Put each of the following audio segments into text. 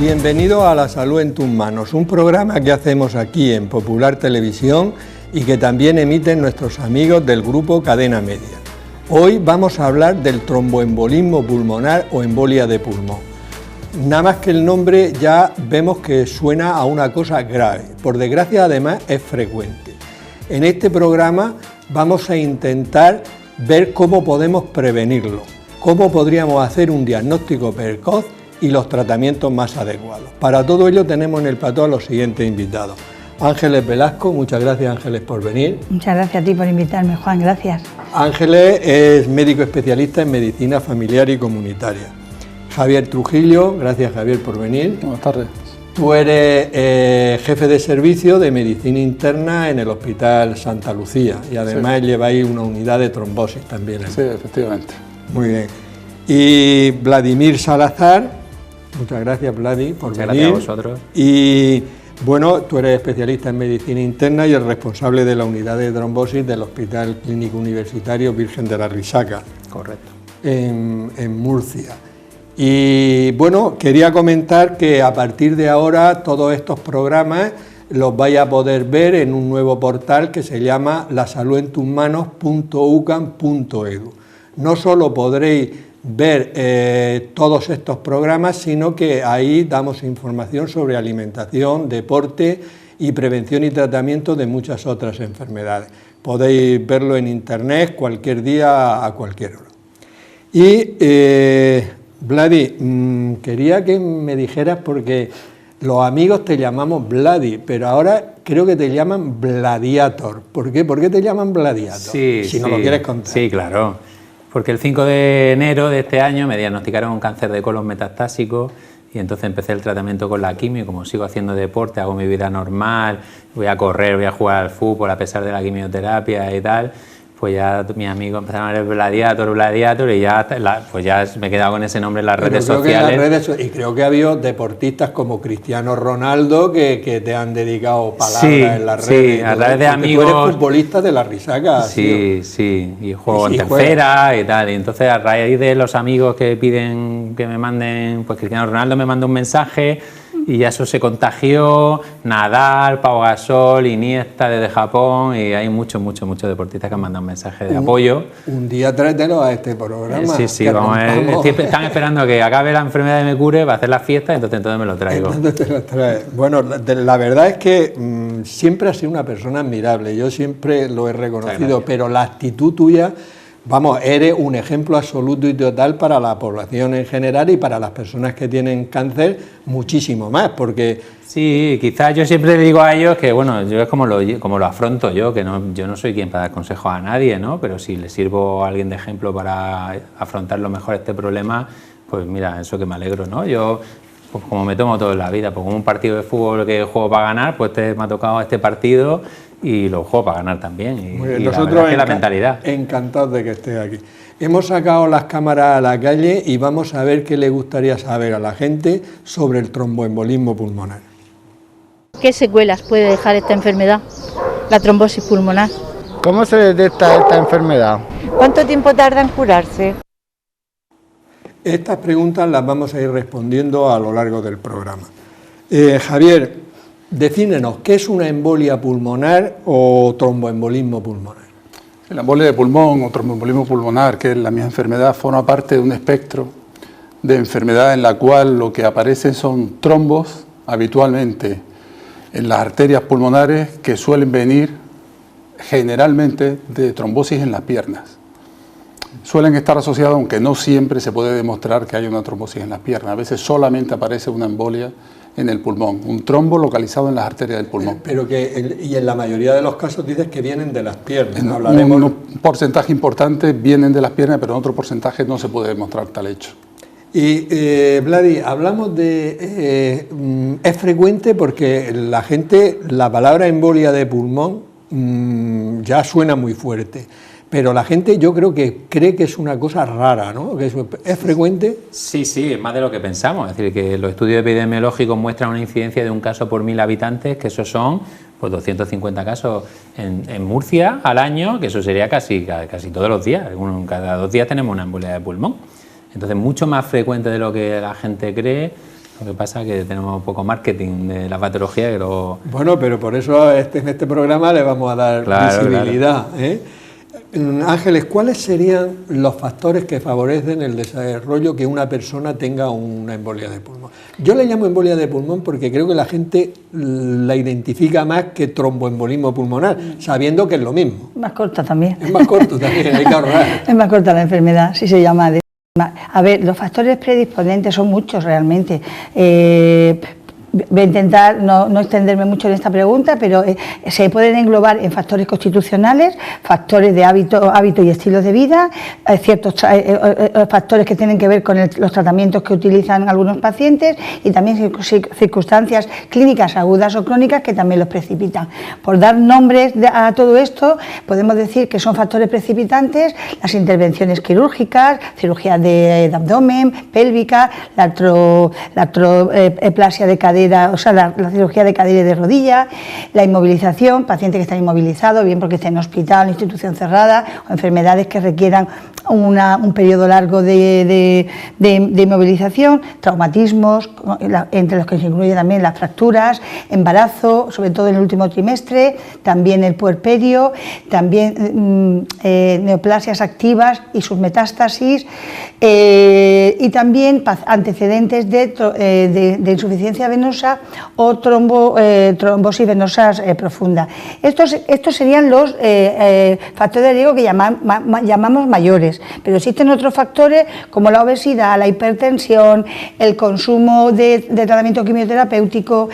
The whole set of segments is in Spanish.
Bienvenido a La Salud en tus manos, un programa que hacemos aquí en Popular Televisión y que también emiten nuestros amigos del grupo Cadena Media. Hoy vamos a hablar del tromboembolismo pulmonar o embolia de pulmón. Nada más que el nombre ya vemos que suena a una cosa grave. Por desgracia, además, es frecuente. En este programa vamos a intentar ver cómo podemos prevenirlo, cómo podríamos hacer un diagnóstico precoz y los tratamientos más adecuados. Para todo ello tenemos en el plató a los siguientes invitados. Ángeles Velasco, muchas gracias Ángeles por venir. Muchas gracias a ti por invitarme, Juan, gracias. Ángeles es médico especialista en medicina familiar y comunitaria. Javier Trujillo, gracias Javier por venir. Buenas tardes. Tú eres jefe de servicio de medicina interna en el Hospital Santa Lucía y además lleváis una unidad de trombosis también. Sí, efectivamente. Muy bien. Y Vladimir Salazar, muchas gracias Vladi por venir. Gracias a vosotros. Y bueno, tú eres especialista en medicina interna y el responsable de la unidad de trombosis del Hospital Clínico Universitario Virgen de la Risaca. Correcto. En Murcia. Y bueno, quería comentar que a partir de ahora todos estos programas los vais a poder ver en un nuevo portal que se llama lasaludentuzmanos.ucam.edu. No solo podréis ver todos estos programas, sino que ahí damos información sobre alimentación, deporte y prevención y tratamiento de muchas otras enfermedades. Podéis verlo en internet cualquier día a cualquier hora. Y Vladi, quería que me dijeras, porque los amigos te llamamos Vladi, pero ahora creo que te llaman Vladiator. ¿Por qué? ¿Por qué te llaman Vladiator? Sí, si no lo quieres contar. Sí, claro. Porque el 5 de enero de este año me diagnosticaron un cáncer de colon metastásico y entonces empecé el tratamiento con la quimio. Como sigo haciendo deporte, hago mi vida normal, voy a correr, voy a jugar al fútbol a pesar de la quimioterapia y tal, pues ya mis amigos empezaron a ver Vladiator y ya, pues ya me he quedado con ese nombre en las redes sociales. Y creo que ha habido deportistas como Cristiano Ronaldo que te han dedicado palabras en las redes. Sí, a través de amigos. Tú eres futbolista de la Risaca. Sí, sí, y juego en tercera y tal. Y entonces a raíz de los amigos que piden que me manden, pues Cristiano Ronaldo me mandó un mensaje y ya eso se contagió, Nadal, Pau Gasol, Iniesta desde Japón, y hay muchos deportistas que han mandado un mensaje de apoyo. Un día tráetelo a este programa. Sí, vamos a ver. Están esperando a que acabe la enfermedad y me cure para hacer la fiesta, entonces me lo traigo. Entonces te lo traes. Bueno, la verdad es que siempre has sido una persona admirable, yo siempre lo he reconocido, pero la actitud tuya, vamos, eres un ejemplo absoluto y total para la población en general y para las personas que tienen cáncer muchísimo más, porque... Sí, quizás yo siempre le digo a ellos que, bueno, yo es como lo afronto yo, que yo no soy quien para dar consejos a nadie, ¿no? Pero si le sirvo a alguien de ejemplo para afrontarlo mejor este problema, pues mira, eso que me alegro, ¿no? Yo, pues como me tomo todo en la vida, pues como un partido de fútbol que juego para ganar, pues me ha tocado este partido y lo juego para ganar también. Y nosotros la mentalidad. Encantados de que estés aquí. Hemos sacado las cámaras a la calle y vamos a ver qué le gustaría saber a la gente sobre el tromboembolismo pulmonar. ¿Qué secuelas puede dejar esta enfermedad, la trombosis pulmonar? ¿Cómo se detecta esta enfermedad? ¿Cuánto tiempo tarda en curarse? Estas preguntas las vamos a ir respondiendo a lo largo del programa. Javier, defínenos, ¿qué es una embolia pulmonar o tromboembolismo pulmonar? La embolia de pulmón o tromboembolismo pulmonar, que es la misma enfermedad, forma parte de un espectro de enfermedad en la cual lo que aparece son trombos habitualmente en las arterias pulmonares que suelen venir generalmente de trombosis en las piernas. Suelen estar asociados, aunque no siempre se puede demostrar que hay una trombosis en las piernas. A veces solamente aparece una embolia en el pulmón, un trombo localizado en las arterias del pulmón. Pero y en la mayoría de los casos dices que vienen de las piernas. Un porcentaje importante vienen de las piernas, pero en otro porcentaje no se puede demostrar tal hecho. Y Vladi, hablamos de... es frecuente porque la palabra embolia de pulmón ya suena muy fuerte. Pero la gente yo creo que cree que es una cosa rara, ¿no? ¿Es frecuente? Sí, es más de lo que pensamos. Es decir, que los estudios epidemiológicos muestran una incidencia de un caso por 1000 habitantes, que esos son pues 250 casos en Murcia al año, que eso sería casi todos los días. Cada 2 días tenemos una embolia de pulmón. Entonces, mucho más frecuente de lo que la gente cree. Lo que pasa es que tenemos poco marketing de la patología que luego... Bueno, pero por eso en este programa le vamos a dar visibilidad. Claro. Ángeles, ¿cuáles serían los factores que favorecen el desarrollo que una persona tenga una embolia de pulmón? Yo le llamo embolia de pulmón porque creo que la gente la identifica más que tromboembolismo pulmonar, sabiendo que es lo mismo. Más corta también. Es más corto también, hay que ahorrar. Es más corta la enfermedad, si se llama de... A ver, los factores predisponentes son muchos realmente. Voy a intentar no extenderme mucho en esta pregunta, pero se pueden englobar en factores constitucionales, factores de hábito y estilos de vida, ciertos factores que tienen que ver con los tratamientos que utilizan algunos pacientes y también circunstancias clínicas agudas o crónicas que también los precipitan. Por dar nombres a todo esto, podemos decir que son factores precipitantes las intervenciones quirúrgicas, cirugía de abdomen, pélvica, la artroplasia de cadera, o sea, la cirugía de cadera y de rodilla, la inmovilización, paciente que está inmovilizado, bien porque esté en hospital, en institución cerrada, o enfermedades que requieran un periodo largo de inmovilización, traumatismos, entre los que se incluyen también las fracturas, embarazo, sobre todo en el último trimestre, también el puerperio, también neoplasias activas y sus metástasis, y también antecedentes de insuficiencia venosa o trombosis venosa profunda. Estos serían los factores de riesgo que llamamos mayores, pero existen otros factores como la obesidad, la hipertensión, el consumo de tratamiento quimioterapéutico,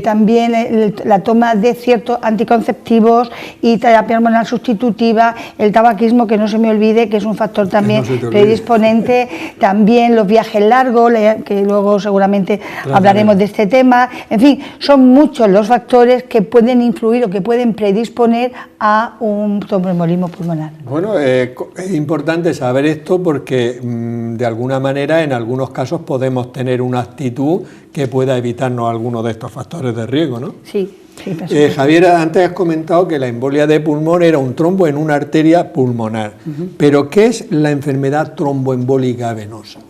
también la toma de ciertos anticonceptivos y terapia hormonal sustitutiva, el tabaquismo, que no se me olvide, que es un factor también predisponente, también los viajes largos, que luego seguramente hablaremos de este tema. En fin, son muchos los factores que pueden influir o que pueden predisponer a un tromboembolismo pulmonar. Bueno, es importante saber esto porque de alguna manera en algunos casos podemos tener una actitud que pueda evitarnos algunos de estos factores de riesgo, ¿no? Sí. Javier, antes has comentado que la embolia de pulmón era un trombo en una arteria pulmonar, pero ¿qué es la enfermedad tromboembólica venosa?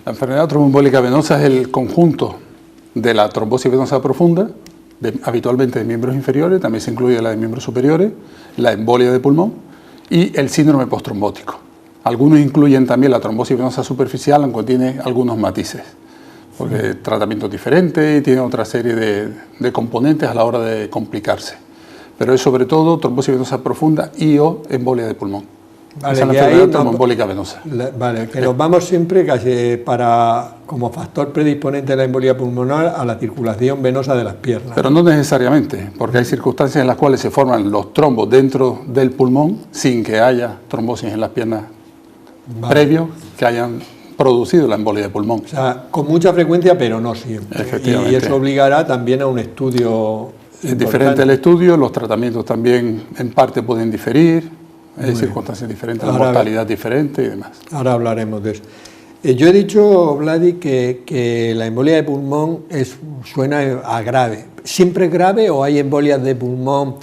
La enfermedad tromboembólica venosa es el conjunto de la trombosis venosa profunda, habitualmente de miembros inferiores, también se incluye la de miembros superiores, la embolia de pulmón y el síndrome postrombótico. Algunos incluyen también la trombosis venosa superficial, aunque tiene algunos matices, porque tratamiento es diferente y tiene otra serie de componentes a la hora de complicarse. Pero es sobre todo trombosis venosa profunda y o embolia de pulmón. Vale, esa es la enfermedad tromboembólica venosa. Vale, que nos vamos siempre casi como factor predisponente de la embolia pulmonar a la circulación venosa de las piernas. Pero no necesariamente, porque hay circunstancias en las cuales se forman los trombos dentro del pulmón sin que haya trombosis en las piernas previos que hayan producido la embolia de pulmón. O sea, con mucha frecuencia, pero no siempre. Efectivamente. Y eso obligará también a un estudio. Es diferente el estudio, los tratamientos también en parte pueden diferir. Hay circunstancias diferentes, la mortalidad diferente y demás. Ahora hablaremos de eso. Yo he dicho, Vladi, que la embolia de pulmón suena a grave. ¿Siempre es grave o hay embolias de pulmón,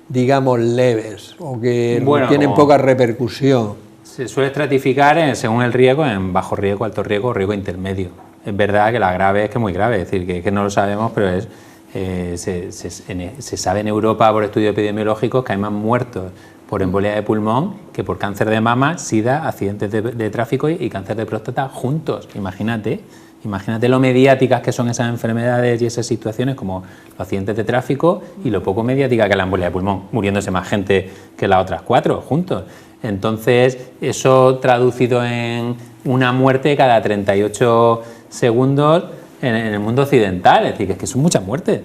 digamos, leves o que tienen poca repercusión? Se suele estratificar según el riesgo, en bajo riesgo, alto riesgo o riesgo intermedio. Es verdad que la grave es que es muy grave, es decir, que no lo sabemos, pero se sabe en Europa por estudios epidemiológicos que hay más muertos por embolia de pulmón que por cáncer de mama, sida, accidentes de tráfico y cáncer de próstata juntos. Imagínate lo mediáticas que son esas enfermedades y esas situaciones como los accidentes de tráfico y lo poco mediática que es la embolia de pulmón, muriéndose más gente que las otras 4 juntos. Entonces, eso traducido en una muerte cada 38 segundos en el mundo occidental, es decir, que son muchas muertes.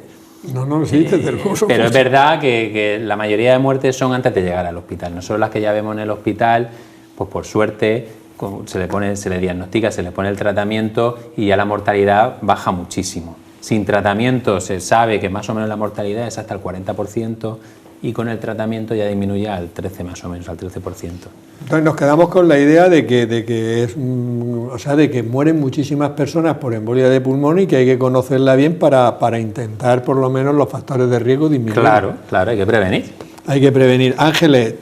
No, sí, desde luego. Pero es verdad que la mayoría de muertes son antes de llegar al hospital. No son las que ya vemos en el hospital, pues por suerte se le diagnostica, se le pone el tratamiento y ya la mortalidad baja muchísimo. Sin tratamiento se sabe que más o menos la mortalidad es hasta el 40% y con el tratamiento ya disminuye al 13 más o menos, al 13%. Entonces nos quedamos con la idea de que mueren muchísimas personas por embolia de pulmón y que hay que conocerla bien para intentar por lo menos los factores de riesgo disminuir. Claro, hay que prevenir. Hay que prevenir. Ángeles,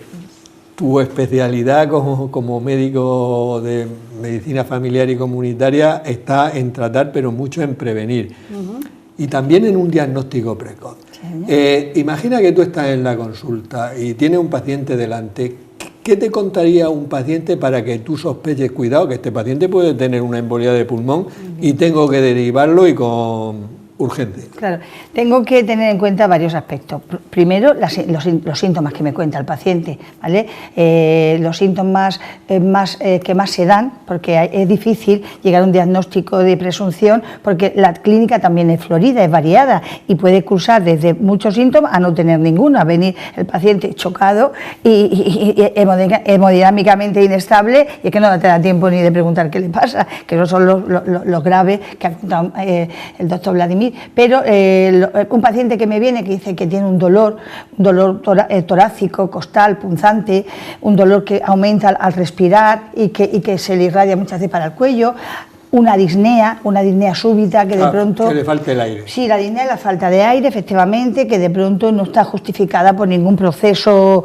tu especialidad como médico de medicina familiar y comunitaria está en tratar, pero mucho en prevenir. Y también en un diagnóstico precoz. Imagina que tú estás en la consulta y tienes un paciente delante. ¿Qué te contaría un paciente para que tú sospeches, cuidado, que este paciente puede tener una embolia de pulmón y tengo que derivarlo y con urgencia? Claro, tengo que tener en cuenta varios aspectos. Primero, los síntomas que me cuenta el paciente, ¿vale? Los síntomas que más se dan, porque es difícil llegar a un diagnóstico de presunción, porque la clínica también es florida, es variada y puede cursar desde muchos síntomas a no tener ninguno, a venir el paciente chocado y hemodinámicamente inestable, y es que no te da tiempo ni de preguntar qué le pasa, que esos son los graves que ha contado el doctor Vladimir. Pero un paciente que me viene que dice que tiene un dolor torácico, costal, punzante, un dolor que aumenta al respirar y que se le irradia muchas veces para el cuello, una disnea súbita que de pronto... Que le falte el aire. Sí, la disnea es la falta de aire, efectivamente, que de pronto no está justificada por ningún proceso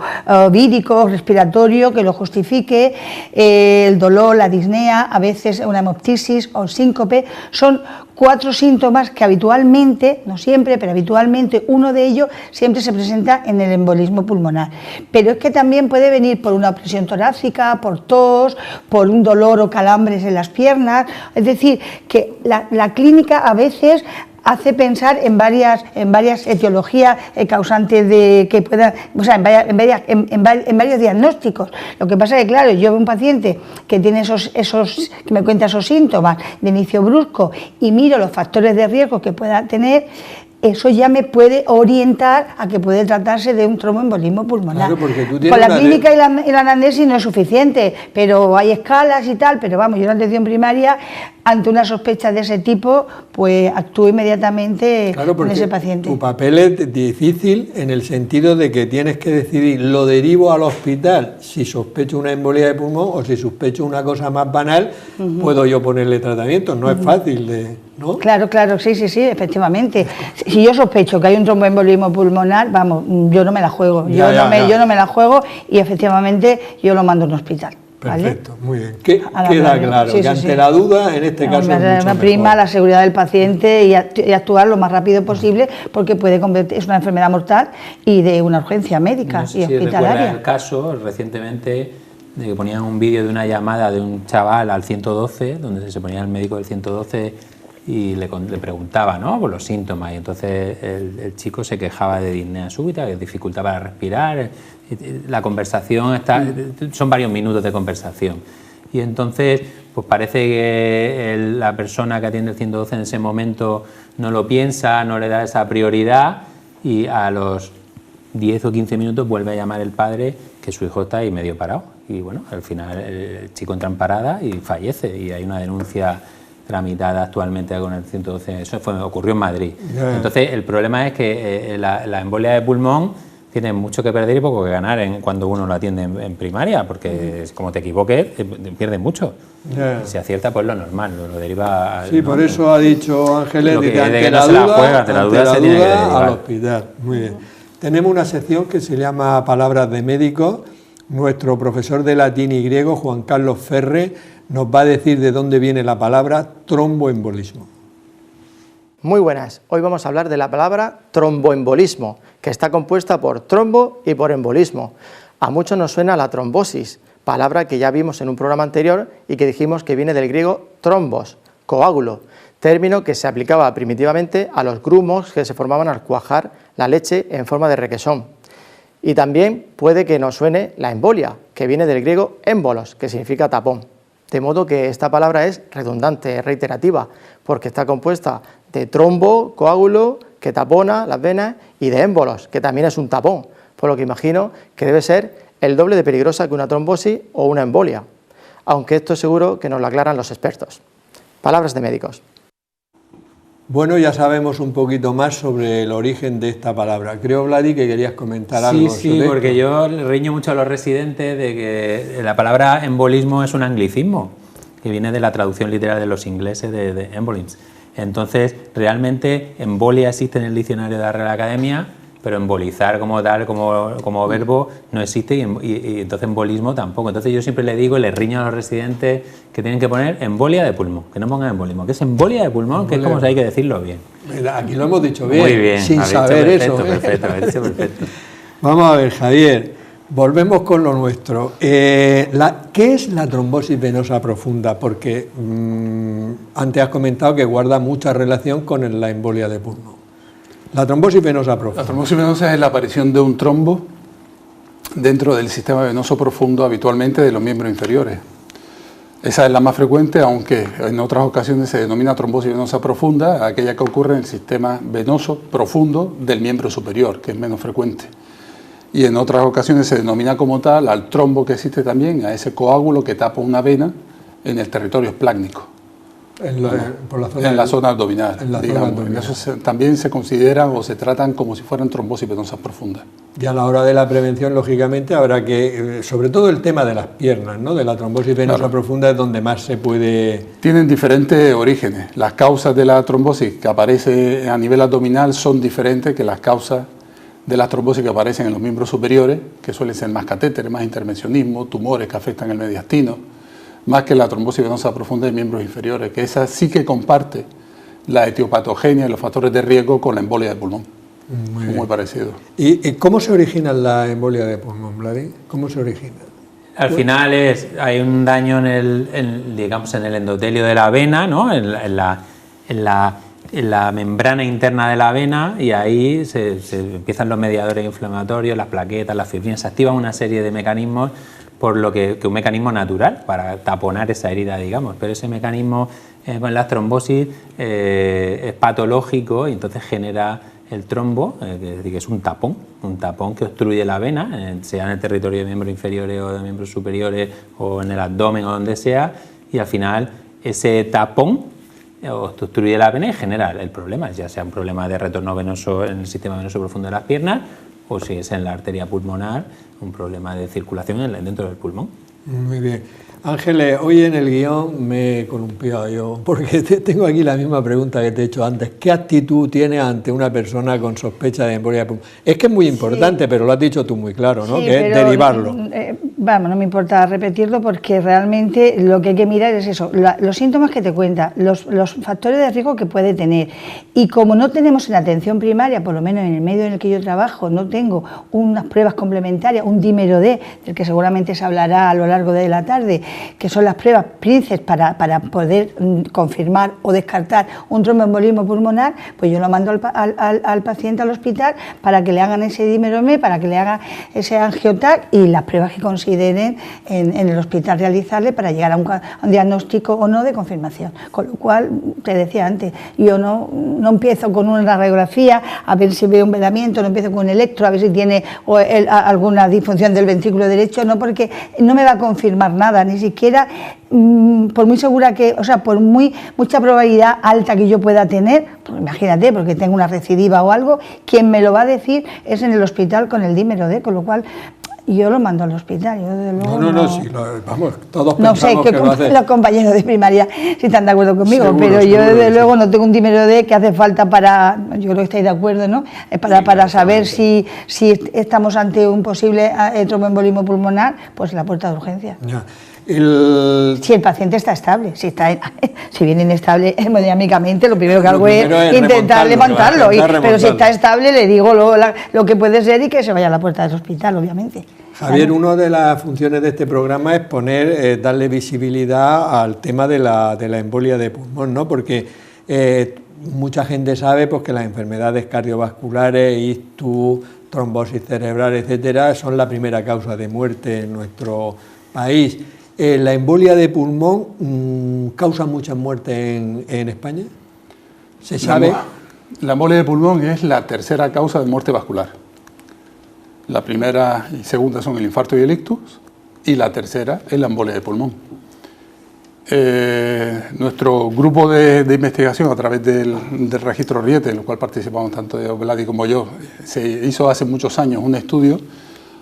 vírico, respiratorio que lo justifique. El dolor, la disnea, a veces una hemoptisis o síncope, son 4 síntomas que habitualmente, no siempre, pero habitualmente uno de ellos siempre se presenta en el embolismo pulmonar. Pero es que también puede venir por una opresión torácica, por tos, por un dolor o calambres en las piernas. Es decir, que la clínica a veces hace pensar en varias etiologías causantes de que puedan, o sea, en varios diagnósticos. Lo que pasa es que, claro, yo veo un paciente que tiene que me cuenta esos síntomas de inicio brusco y miro los factores de riesgo que pueda tener. Eso ya me puede orientar a que puede tratarse de un tromboembolismo pulmonar. Claro, porque tú con la clínica y la anamnesis no es suficiente, pero hay escalas y tal, pero vamos, yo en la atención primaria, ante una sospecha de ese tipo, pues actúo inmediatamente con ese paciente. Tu papel es difícil en el sentido de que tienes que decidir, lo derivo al hospital si sospecho una embolia de pulmón o si sospecho una cosa más banal, puedo yo ponerle tratamiento, no es fácil de... ¿no? Claro, sí, efectivamente. Si yo sospecho que hay un tromboembolismo pulmonar, vamos, yo no me la juego, yo no me la juego y efectivamente yo lo mando a un hospital. Perfecto, ¿vale? muy bien. Queda claro que ante la duda, en este caso es mucho me prima mejor. la seguridad del paciente y actuar lo más rápido posible, porque puede convertir, es una enfermedad mortal y de una urgencia médica no sé y hospitalaria. Si el caso recientemente de que ponían un vídeo de una llamada de un chaval al 112, donde se ponía el médico del 112 y le preguntaba, ¿no?, por los síntomas, y entonces el chico se quejaba de disnea súbita, que dificultad para respirar. La conversación son varios minutos de conversación, y entonces pues parece que la persona que atiende el 112 en ese momento no lo piensa, no le da esa prioridad, y a los 10 o 15 minutos vuelve a llamar el padre que su hijo está ahí medio parado, y bueno, al final el chico entra en parada y fallece, y hay una denuncia tramitada actualmente con el 112, eso ocurrió en Madrid. Entonces el problema es que la embolia de pulmón tiene mucho que perder y poco que ganar cuando uno lo atiende en primaria, porque como te equivoques, pierdes mucho. Si acierta, pues lo normal, lo deriva al... Sí, por eso ha dicho Ángeles, que ante no la duda se tiene que derivar al hospital. Muy bien. Tenemos una sección que se llama Palabras de Médicos. Nuestro profesor de latín y griego, Juan Carlos Ferre, nos va a decir de dónde viene la palabra tromboembolismo. Muy buenas, hoy vamos a hablar de la palabra tromboembolismo, que está compuesta por trombo y por embolismo. A muchos nos suena la trombosis, palabra que ya vimos en un programa anterior y que dijimos que viene del griego trombos, coágulo, término que se aplicaba primitivamente a los grumos que se formaban al cuajar la leche en forma de requesón. Y también puede que nos suene la embolia, que viene del griego émbolos, que significa tapón. De modo que esta palabra es redundante, es reiterativa, porque está compuesta de trombo, coágulo, que tapona las venas, y de émbolos, que también es un tapón, por lo que imagino que debe ser el doble de peligrosa que una trombosis o una embolia, aunque esto seguro que nos lo aclaran los expertos. Palabras de médicos. Bueno, ya sabemos un poquito más sobre el origen de esta palabra. Creo, Vladi, que querías comentar algo. Sí, porque yo riño mucho a los residentes de que la palabra embolismo es un anglicismo, que viene de la traducción literal de los ingleses de embolims. Entonces, realmente, embolia existe en el diccionario de la Real Academia, pero embolizar como tal, como verbo, no existe y entonces embolismo tampoco. Entonces yo siempre le digo, le riño a los residentes que tienen que poner embolia de pulmón, que no pongan embolismo, que es embolia de pulmón, que es como si hay que decirlo bien. Aquí lo hemos dicho bien, muy bien, sin saber eso. Perfecto, perfecto. Vamos a ver, Javier, volvemos con lo nuestro. ¿Qué es la trombosis venosa profunda? Porque antes has comentado que guarda mucha relación con la embolia de pulmón. La trombosis venosa profunda. La trombosis venosa es la aparición de un trombo dentro del sistema venoso profundo, habitualmente de los miembros inferiores. Esa es la más frecuente, aunque en otras ocasiones se denomina trombosis venosa profunda, aquella que ocurre en el sistema venoso profundo del miembro superior, que es menos frecuente. Y en otras ocasiones se denomina como tal al trombo que existe también, a ese coágulo que tapa una vena en el territorio esplácnico. En la zona abdominal, digamos. Eso también se consideran o se tratan como si fueran trombosis venosas profundas. Y a la hora de la prevención, lógicamente, habrá que, sobre todo el tema de las piernas, ¿no? De la trombosis venosa profunda es donde más se puede... Tienen diferentes orígenes. Las causas de la trombosis que aparece a nivel abdominal son diferentes que las causas de las trombosis que aparecen en los miembros superiores, que suelen ser más catéteres, más intervencionismo, tumores que afectan el mediastino, más que la trombosis venosa profunda de miembros inferiores, que esa sí que comparte la etiopatogenia y los factores de riesgo con la embolia de pulmón. Muy parecido. ¿Y cómo se origina la embolia de pulmón, Vladi? ¿Cómo se origina? Al final hay un daño en el endotelio de la vena, ¿no? en la membrana interna de la vena, y ahí se empiezan los mediadores inflamatorios, las plaquetas, las fibrinas, se activan una serie de mecanismos, por lo que un mecanismo natural para taponar esa herida, digamos, pero ese mecanismo con la trombosis es patológico y entonces genera el trombo, que es un tapón que obstruye la vena, sea en el territorio de miembros inferiores o de miembros superiores o en el abdomen o donde sea, y al final ese tapón obstruye la vena y genera el problema, ya sea un problema de retorno venoso en el sistema venoso profundo de las piernas, o si es en la arteria pulmonar, un problema de circulación dentro del pulmón. Muy bien. Ángeles, hoy en el guión me he columpiado yo, porque tengo aquí la misma pregunta que te he hecho antes. ¿Qué actitud tienes ante una persona con sospecha de embolia de pulmón? Es que es muy importante, sí, pero lo has dicho tú muy claro, ¿no? Sí, que es derivarlo. No me importa repetirlo porque realmente lo que hay que mirar es eso, los síntomas que te cuenta, los factores de riesgo que puede tener. Y como no tenemos en la atención primaria, por lo menos en el medio en el que yo trabajo, no tengo unas pruebas complementarias, un dímero D, del que seguramente se hablará a lo largo de la tarde, que son las pruebas PRINCES para poder confirmar o descartar un tromboembolismo pulmonar, pues yo lo mando al paciente al hospital para que le hagan ese dímero M, para que le hagan ese angiotac y las pruebas que consideren en el hospital realizarle para llegar a un diagnóstico o no de confirmación. Con lo cual, te decía antes, yo no empiezo con una radiografía a ver si veo un velamiento, no empiezo con un electro a ver si tiene alguna disfunción del ventrículo derecho, no, porque no me va a confirmar nada, ni siquiera por muy segura que, o sea, por mucha probabilidad alta que yo pueda tener, pues imagínate, porque tengo una recidiva o algo, quien me lo va a decir es en el hospital con el dímero D, con lo cual yo lo mando al hospital. Yo desde luego sí, vamos, todos no sé que lo los compañeros de primaria si están de acuerdo conmigo, seguro, pero yo desde luego no tengo un dímero D que hace falta para, yo creo que estáis de acuerdo, ¿no? Para saber si estamos ante un posible tromboembolismo pulmonar, pues la puerta de urgencia. Ya. Si el paciente está estable, si viene inestable hemodinámicamente, lo primero que hago es intentar levantarlo, pero si está estable le digo lo que puede ser y que se vaya a la puerta del hospital, obviamente. Javier, una de las funciones de este programa es darle visibilidad al tema de la embolia de pulmón, ¿no? Porque mucha gente sabe pues, que las enfermedades cardiovasculares, ictus, trombosis cerebral, etcétera, son la primera causa de muerte en nuestro país. ¿La embolia de pulmón causa muchas muertes en España? ¿Se sabe? La embolia de pulmón es la tercera causa de muerte vascular. La primera y segunda son el infarto y el ictus, y la tercera es la embolia de pulmón. Nuestro grupo de investigación a través del registro Riete, en el cual participamos tanto Vladi como yo, se hizo hace muchos años un estudio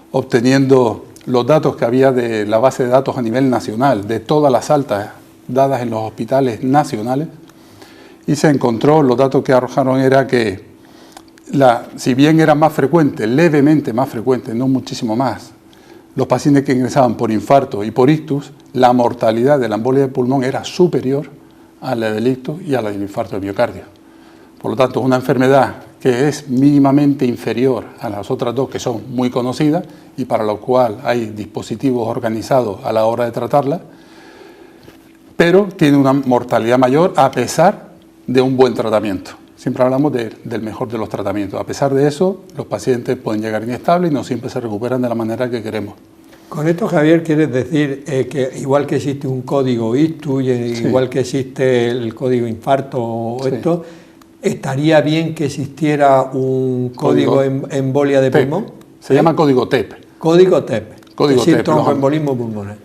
obteniendo los datos que había de la base de datos a nivel nacional, de todas las altas dadas en los hospitales nacionales, y se encontró, los datos que arrojaron era que si bien era más frecuente, levemente más frecuente, no muchísimo más, los pacientes que ingresaban por infarto y por ictus, la mortalidad de la embolia de pulmón era superior a la del ictus y a la del infarto de miocardio. Por lo tanto, es una enfermedad que es mínimamente inferior a las otras dos que son muy conocidas y para lo cual hay dispositivos organizados a la hora de tratarla, pero tiene una mortalidad mayor a pesar de un buen tratamiento. Siempre hablamos del mejor de los tratamientos. A pesar de eso, los pacientes pueden llegar inestables y no siempre se recuperan de la manera que queremos. Con esto, Javier, ¿quieres decir que igual que existe un código ictus, igual que existe el código infarto o esto, estaría bien que existiera un código embolia de pulmón? Se llama código TEP. Código TEP. Código TEP. Tromboembolismo pulmonar.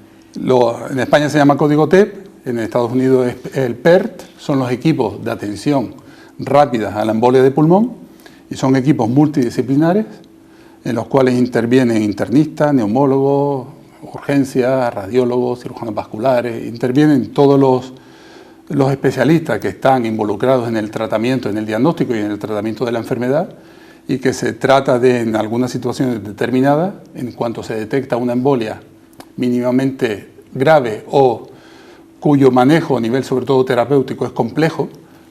En España se llama código TEP, en Estados Unidos es el PERT, son los equipos de atención rápidas a la embolia de pulmón y son equipos multidisciplinares en los cuales intervienen internistas, neumólogos, urgencias, radiólogos, cirujanos vasculares, intervienen todos los especialistas que están involucrados en el tratamiento, en el diagnóstico y en el tratamiento de la enfermedad y que se trata de, en algunas situaciones determinadas, en cuanto se detecta una embolia mínimamente grave o cuyo manejo a nivel sobre todo terapéutico es complejo,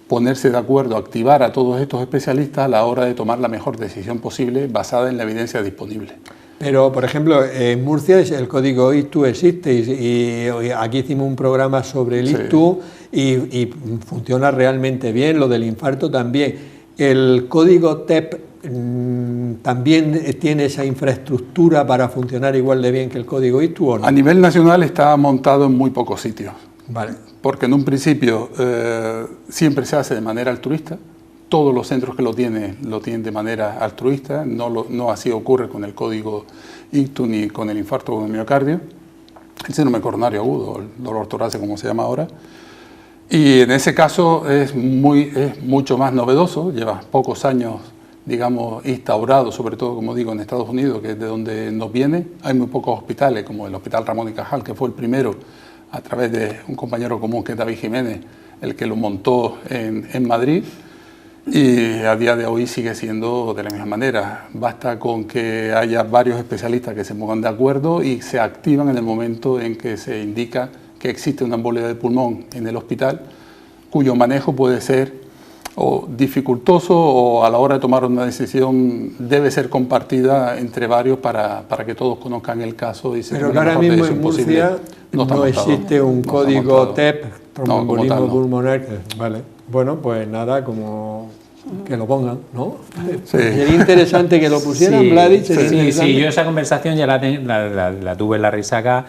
ponerse de acuerdo, activar a todos estos especialistas a la hora de tomar la mejor decisión posible basada en la evidencia disponible. Pero, por ejemplo, en Murcia el código ictus existe y aquí hicimos un programa sobre el ictus y funciona realmente bien, lo del infarto también. ¿El código TEP también tiene esa infraestructura para funcionar igual de bien que el código ictus o no? A nivel nacional está montado en muy pocos sitios. Vale. Porque en un principio siempre se hace de manera altruista, todos los centros que lo tienen de manera altruista, no así ocurre con el código ictus ni con el infarto o el miocardio, el síndrome coronario agudo, el dolor torácico como se llama ahora, y en ese caso es mucho más novedoso, lleva pocos años, digamos, instaurado, sobre todo, como digo, en Estados Unidos, que es de donde nos viene. Hay muy pocos hospitales, como el Hospital Ramón y Cajal, que fue el primero, a través de un compañero común que es David Jiménez, el que lo montó en Madrid, y a día de hoy sigue siendo de la misma manera. Basta con que haya varios especialistas que se pongan de acuerdo y se activan en el momento en que se indica que existe una embolia de pulmón en el hospital, cuyo manejo puede ser o dificultoso o a la hora de tomar una decisión debe ser compartida entre varios para que todos conozcan el caso y se Pero que ahora mismo en Murcia no existe un código TEP, tromboembolismo pulmonar. Vale. Bueno, pues nada, como que lo pongan, ¿no? Sí. Sería interesante que lo pusieran, Sí, Vladi. Sí, yo esa conversación ya la tuve en la Risaca,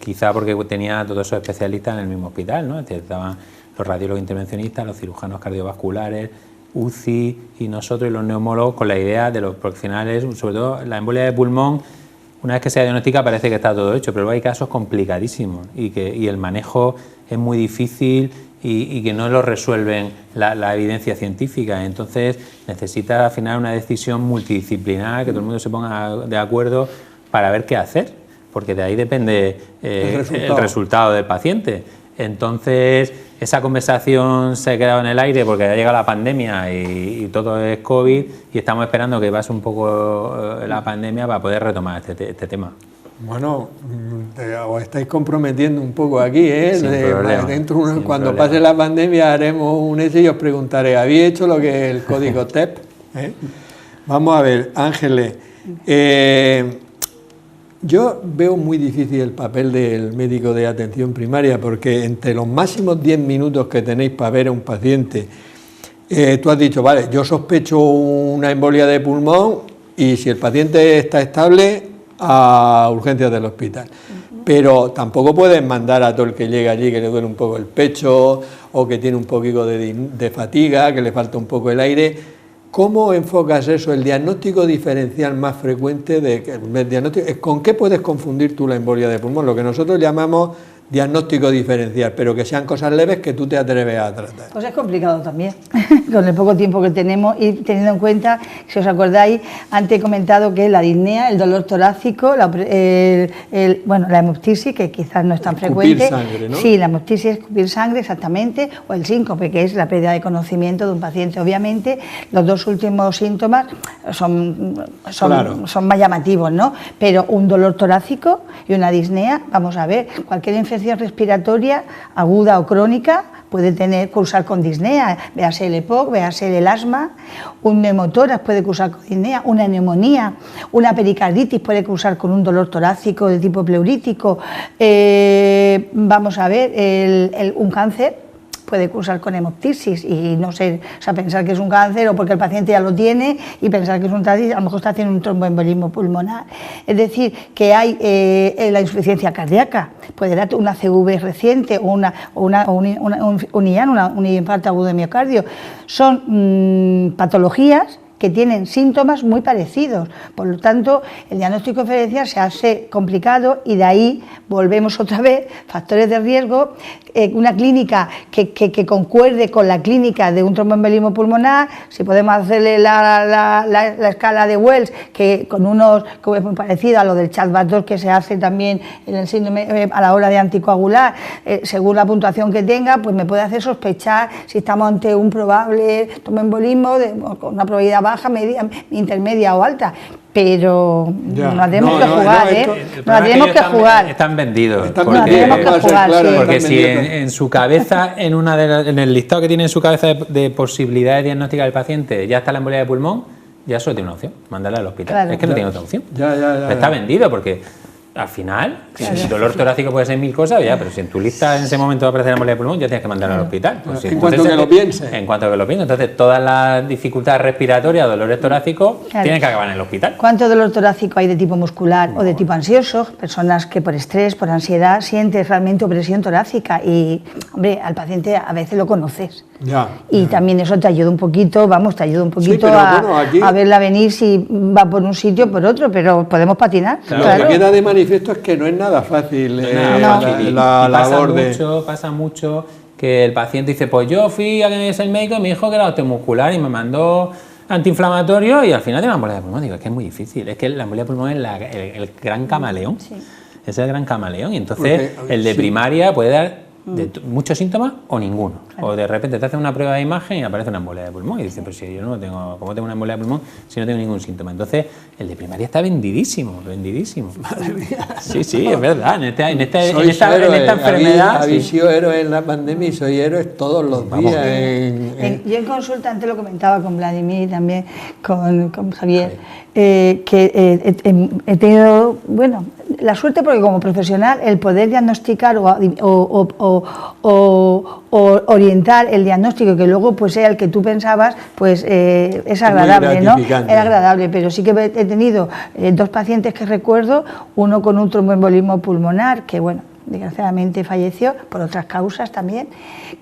quizá porque tenía todos esos especialistas en el mismo hospital, ¿no? Estaban los radiólogos intervencionistas, los cirujanos cardiovasculares, UCI y nosotros y los neumólogos con la idea de los profesionales, sobre todo la embolia de pulmón, una vez que se diagnostica parece que está todo hecho, pero hay casos complicadísimos y el manejo es muy difícil y que no lo resuelven la evidencia científica. Entonces necesita al final una decisión multidisciplinar, que todo el mundo se ponga de acuerdo para ver qué hacer, porque de ahí depende el resultado del paciente. Entonces, esa conversación se ha quedado en el aire porque ha llegado la pandemia y todo es COVID y estamos esperando que pase un poco la pandemia para poder retomar este tema. Bueno, os estáis comprometiendo un poco aquí, ¿eh? Cuando pase la pandemia haremos un ese y os preguntaré, ¿habéis hecho lo que es el código TEP? Vamos a ver, Ángeles, yo veo muy difícil el papel del médico de atención primaria porque entre los máximos 10 minutos que tenéis para ver a un paciente, tú has dicho, vale, yo sospecho una embolia de pulmón y si el paciente está estable, a urgencias del hospital. Pero tampoco puedes mandar a todo el que llega allí que le duele un poco el pecho o que tiene un poquito de fatiga, que le falta un poco el aire. ¿Cómo enfocas eso? El diagnóstico diferencial más frecuente ¿con qué puedes confundir tú la embolia de pulmón? Lo que nosotros llamamos diagnóstico diferencial, pero que sean cosas leves que tú te atreves a tratar. Pues es complicado también, con el poco tiempo que tenemos y teniendo en cuenta, si os acordáis, antes he comentado que la disnea, el dolor torácico, la hemoptisis, que quizás no es tan frecuente. Sangre, ¿no? Sí, la hemoptisis es escupir sangre, exactamente, o el síncope, que es la pérdida de conocimiento de un paciente. Obviamente, los dos últimos síntomas son más llamativos, ¿no? Pero un dolor torácico y una disnea, vamos a ver, cualquier infección respiratoria aguda o crónica puede cursar con disnea, véase el EPOC, véase el asma, un neumotórax puede cursar con disnea, una neumonía, una pericarditis puede cursar con un dolor torácico de tipo pleurítico, vamos a ver, un cáncer puede cursar con hemoptisis y no sé, o sea, pensar que es un cáncer o porque el paciente ya lo tiene y pensar que es un TADI, a lo mejor está haciendo un tromboembolismo pulmonar. Es decir, que hay la insuficiencia cardíaca, puede dar una CV reciente o un IAN, un infarto agudo de miocardio. Son patologías que tienen síntomas muy parecidos, por lo tanto el diagnóstico diferencial se hace complicado y de ahí volvemos otra vez, factores de riesgo, una clínica que concuerde con la clínica de un tromboembolismo pulmonar, si podemos hacerle la escala de Wells, que con unos, que es muy parecido a lo del Charles-2 que se hace también en el síndrome a la hora de anticoagular, según la puntuación que tenga, pues me puede hacer sospechar si estamos ante un probable tromboembolismo con una probabilidad baja, media, intermedia o alta. Pero nos la tenemos que jugar, nos la tenemos que jugar. Están vendidos. Nos la tenemos que jugar, sí. Porque si en su cabeza, en el listado que tiene en su cabeza de posibilidades diagnósticas del paciente, ya está la embolia de pulmón, ya solo tiene una opción, mandarla al hospital. Claro. Es que no tiene otra opción. Está vendido porque al final, el dolor torácico puede ser 1000 cosas, pero si en tu lista en ese momento va a aparecer la embolia de pulmón, ya tienes que mandarla al hospital. Pues, en cuanto que lo pienses. En cuanto que lo pienses. Entonces, todas las dificultades respiratorias, dolores torácicos, tienen que acabar en el hospital. ¿Cuánto dolor torácico hay de tipo muscular o de tipo ansioso? Personas que por estrés, por ansiedad, sienten realmente opresión torácica y, hombre, al paciente a veces lo conoces. También eso te ayuda un poquito, a verla venir si va por un sitio o por otro, pero podemos patinar. Claro. Lo que queda de manifiesto es que no es nada fácil la labor de... Pasa mucho que el paciente dice, pues yo fui a que me el médico y me dijo que era osteomuscular y me mandó antiinflamatorio y al final tiene una embolia de pulmón. Digo, es que es muy difícil, es que la embolia de pulmón es el gran camaleón, es el gran camaleón y entonces el de primaria puede dar muchos síntomas o ninguno. O de repente te hacen una prueba de imagen y aparece una embolia de pulmón y dices, pero si yo no tengo, ¿cómo tengo una embolia de pulmón si no tengo ningún síntoma? Entonces, el de primaria está vendidísimo. Madre mía. Sí, es verdad. En esta enfermedad. Habéis sido héroes en la pandemia y soy héroes todos los días. Yo en consulta, antes lo comentaba con Vladimir y también con Javier, que he tenido, la suerte porque como profesional el poder diagnosticar o orientar el diagnóstico que luego pues sea el que tú pensabas, pues es agradable, ¿no? Era agradable, pero sí que he tenido dos pacientes que recuerdo, uno con un tromboembolismo pulmonar, que desgraciadamente falleció por otras causas también,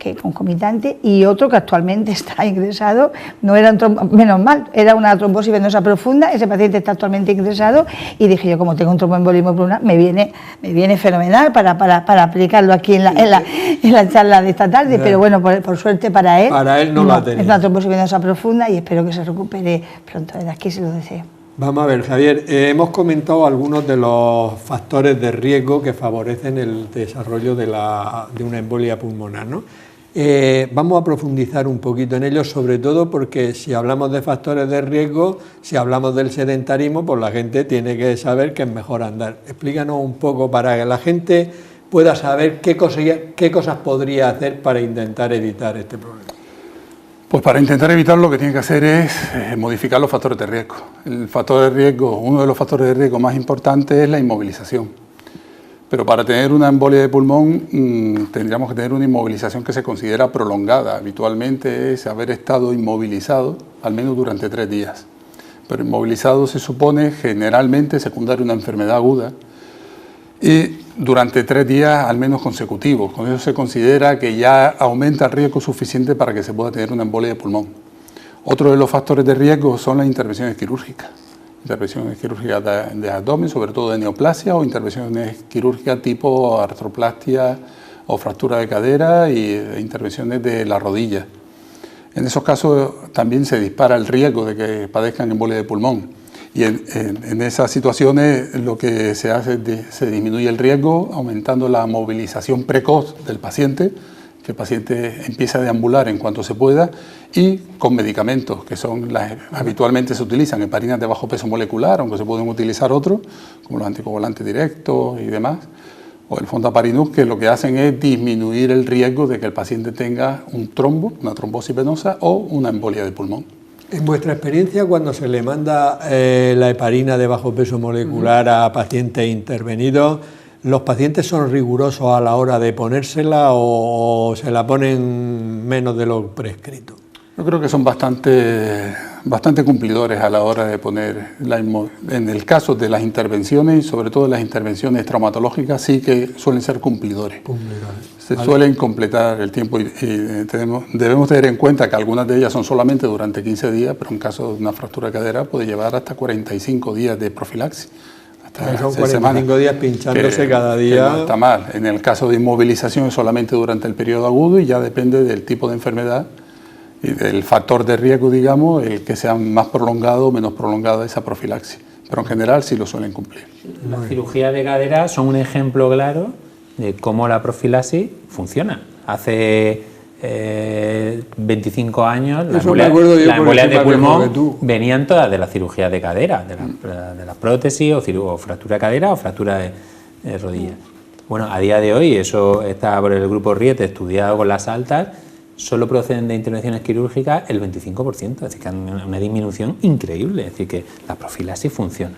que concomitante, y otro que actualmente está ingresado, no era menos mal, era una trombosis venosa profunda, ese paciente está actualmente ingresado y dije yo, como tengo un tromboembolismo pulmonar, me viene fenomenal para aplicarlo aquí en la charla de esta tarde, pero por suerte para él no la tenía. Es una trombosis venosa profunda y espero que se recupere pronto, desde aquí se lo deseo. Vamos a ver, Javier, hemos comentado algunos de los factores de riesgo que favorecen el desarrollo de una embolia pulmonar, ¿no? Vamos a profundizar un poquito en ello, sobre todo porque si hablamos de factores de riesgo, si hablamos del sedentarismo, pues la gente tiene que saber que es mejor andar. Explícanos un poco para que la gente pueda saber qué cosas podría hacer para intentar evitar este problema. Pues para intentar evitarlo lo que tiene que hacer es modificar los factores de riesgo. Uno de los factores de riesgo más importantes es la inmovilización. Pero para tener una embolia de pulmón tendríamos que tener una inmovilización que se considera prolongada. Habitualmente es haber estado inmovilizado al menos durante 3 días. Pero inmovilizado se supone generalmente secundario a una enfermedad aguda y durante 3 días al menos consecutivos. Con eso se considera que ya aumenta el riesgo suficiente para que se pueda tener una embolia de pulmón. Otro de los factores de riesgo son las intervenciones quirúrgicas. intervenciones quirúrgicas de abdomen, sobre todo de neoplasia, o intervenciones quirúrgicas tipo artroplastia o fractura de cadera y intervenciones de la rodilla. En esos casos también se dispara el riesgo de que padezcan embolia de pulmón. Y en esas situaciones lo que se hace es se disminuye el riesgo aumentando la movilización precoz del paciente, que el paciente empiece a deambular en cuanto se pueda, y con medicamentos que son habitualmente se utilizan, heparinas de bajo peso molecular, aunque se pueden utilizar otros, como los anticoagulantes directos y demás, o el fondaparinux, que lo que hacen es disminuir el riesgo de que el paciente tenga un trombo, una trombosis venosa o una embolia de pulmón. En vuestra experiencia, cuando se le manda la heparina de bajo peso molecular a pacientes intervenidos, ¿los pacientes son rigurosos a la hora de ponérsela o se la ponen menos de lo prescrito? Yo creo que son bastante cumplidores a la hora de poner, en el caso de las intervenciones y sobre todo las intervenciones traumatológicas, sí que suelen ser cumplidores. Se suelen completar el tiempo y debemos tener en cuenta que algunas de ellas son solamente durante 15 días, pero en caso de una fractura de cadera puede llevar hasta 45 días de profilaxis. Son 45 días pinchándose cada día. Que no está mal. En el caso de inmovilización es solamente durante el periodo agudo y ya depende del tipo de enfermedad y del factor de riesgo, digamos, el que sea más prolongado o menos prolongada esa profilaxis. Pero en general sí lo suelen cumplir. Las cirugías de cadera son un ejemplo claro de cómo la profilaxis funciona. Hace 25 años las embolias de pulmón venían todas de las cirugías de cadera, de las prótesis o fractura de cadera o fractura de rodilla. Bueno, a día de hoy eso está por el grupo Riete estudiado con las altas, solo proceden de intervenciones quirúrgicas el 25%, es decir, que hay una disminución increíble, es decir, que la profilaxis funciona.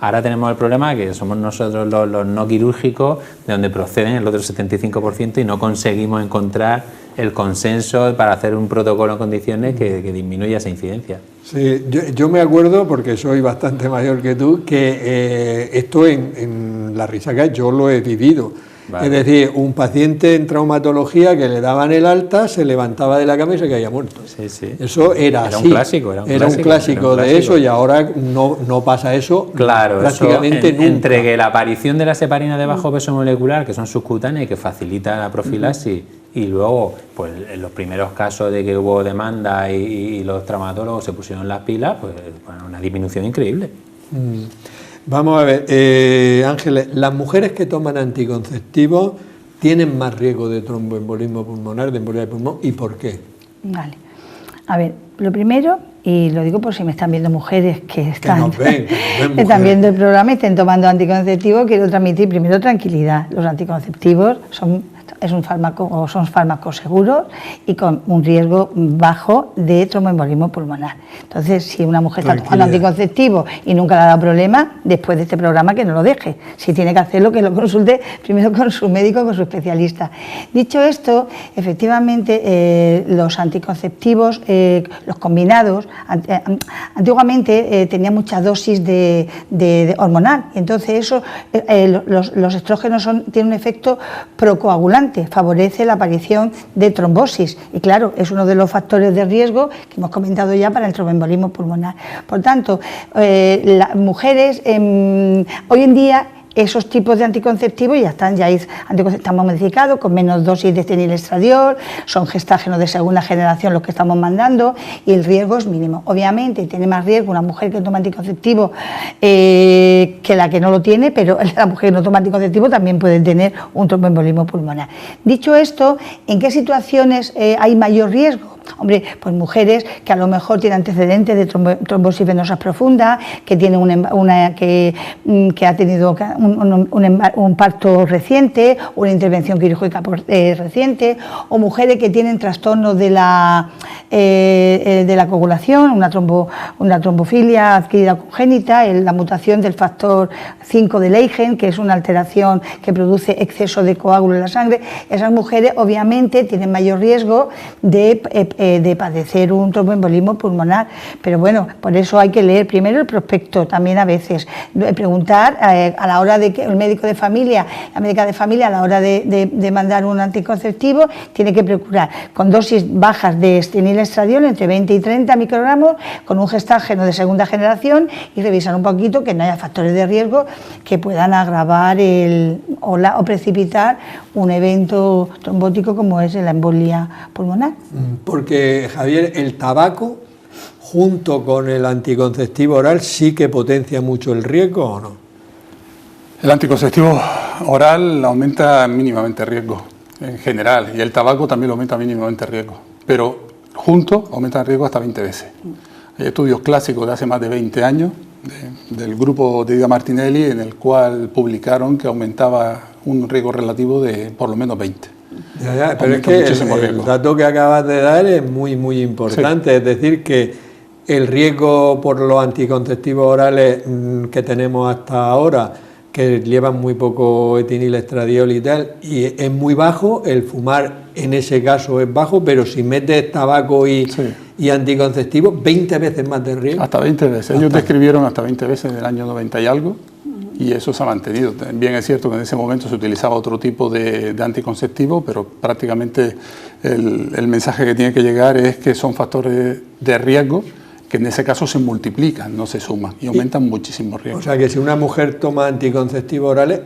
Ahora tenemos el problema que somos nosotros los no quirúrgicos, de donde proceden el otro 75% y no conseguimos encontrar el consenso para hacer un protocolo en condiciones que disminuya esa incidencia. Sí, yo me acuerdo, porque soy bastante mayor que tú, que esto en la Risaca yo lo he vivido. Vale. Es decir, un paciente en traumatología que le daban el alta, se levantaba de la cama y se caía muerto. Sí, sí. Eso era así. Un clásico, era un clásico de eso, y ahora no pasa eso, claro, prácticamente eso nunca. Entre que la aparición de las heparinas de bajo peso molecular, que son subcutáneas y que facilitan la profilaxis, y luego, pues en los primeros casos de que hubo demanda y los traumatólogos se pusieron las pilas, pues bueno, una disminución increíble. Vamos a ver, Ángeles, las mujeres que toman anticonceptivos tienen más riesgo de tromboembolismo pulmonar, de embolia de pulmón, ¿y por qué? Vale. A ver, lo primero, y lo digo por si me están viendo mujeres que están viendo el programa y estén tomando anticonceptivos, quiero transmitir primero tranquilidad. Los anticonceptivos son fármacos seguros y con un riesgo bajo de tromboembolismo pulmonar. Entonces, si una mujer está tomando anticonceptivos y nunca le ha dado problema, después de este programa que no lo deje. Si tiene que hacerlo, que lo consulte primero con su médico, con su especialista. Dicho esto, efectivamente, los anticonceptivos, los combinados, antiguamente tenían mucha dosis de hormonal, y entonces eso, los estrógenos tienen un efecto procoagulante, favorece la aparición de trombosis y claro, es uno de los factores de riesgo que hemos comentado ya para el tromboembolismo pulmonar. Por tanto, las mujeres hoy en día esos tipos de anticonceptivos están modificados con menos dosis de fenilestradiol, son gestágenos de segunda generación los que estamos mandando y el riesgo es mínimo. Obviamente tiene más riesgo una mujer que toma anticonceptivo que la que no lo tiene, pero la mujer que no toma anticonceptivo también puede tener un tromboembolismo pulmonar. Dicho esto, ¿en qué situaciones hay mayor riesgo? Hombre, pues mujeres que a lo mejor tienen antecedentes de trombosis venosa profunda, que tienen que ha tenido un parto reciente, una intervención quirúrgica reciente, o mujeres que tienen trastornos de la coagulación, una trombofilia adquirida congénita, la mutación del factor 5 de Leiden, que es una alteración que produce exceso de coágulo en la sangre. Esas mujeres obviamente tienen mayor riesgo de padecer un tromboembolismo pulmonar, pero bueno, por eso hay que leer primero el prospecto, también a veces preguntar a la hora hora de que el médico de familia, la médica de familia, a la hora de mandar un anticonceptivo, tiene que procurar con dosis bajas de estinilestradiol, entre 20 y 30 microgramos, con un gestágeno de segunda generación, y revisar un poquito que no haya factores de riesgo que puedan agravar o precipitar un evento trombótico como es la embolia pulmonar. Porque, Javier, el tabaco junto con el anticonceptivo oral sí que potencia mucho el riesgo, ¿o no? El anticonceptivo oral aumenta mínimamente el riesgo en general, y el tabaco también aumenta mínimamente el riesgo, pero juntos aumenta el riesgo hasta 20 veces. Hay estudios clásicos de hace más de 20 años del grupo de Ida Martinelli, en el cual publicaron que aumentaba un riesgo relativo de por lo menos 20. Pero es que el dato que acabas de dar es muy, muy importante, sí. Es decir, que el riesgo por los anticonceptivos orales que tenemos hasta ahora, que llevan muy poco etinilestradiol y tal, y es muy bajo, el fumar en ese caso es bajo, pero si metes tabaco y anticonceptivos, 20 veces más de riesgo. Hasta 20 veces, ellos describieron hasta 20 veces en el año 90 y algo, y eso se ha mantenido. Bien es cierto que en ese momento se utilizaba otro tipo de anticonceptivo, pero prácticamente el mensaje que tiene que llegar es que son factores de riesgo que en ese caso se multiplican, no se suman, y aumentan muchísimo riesgo. O sea que si una mujer toma anticonceptivos orales,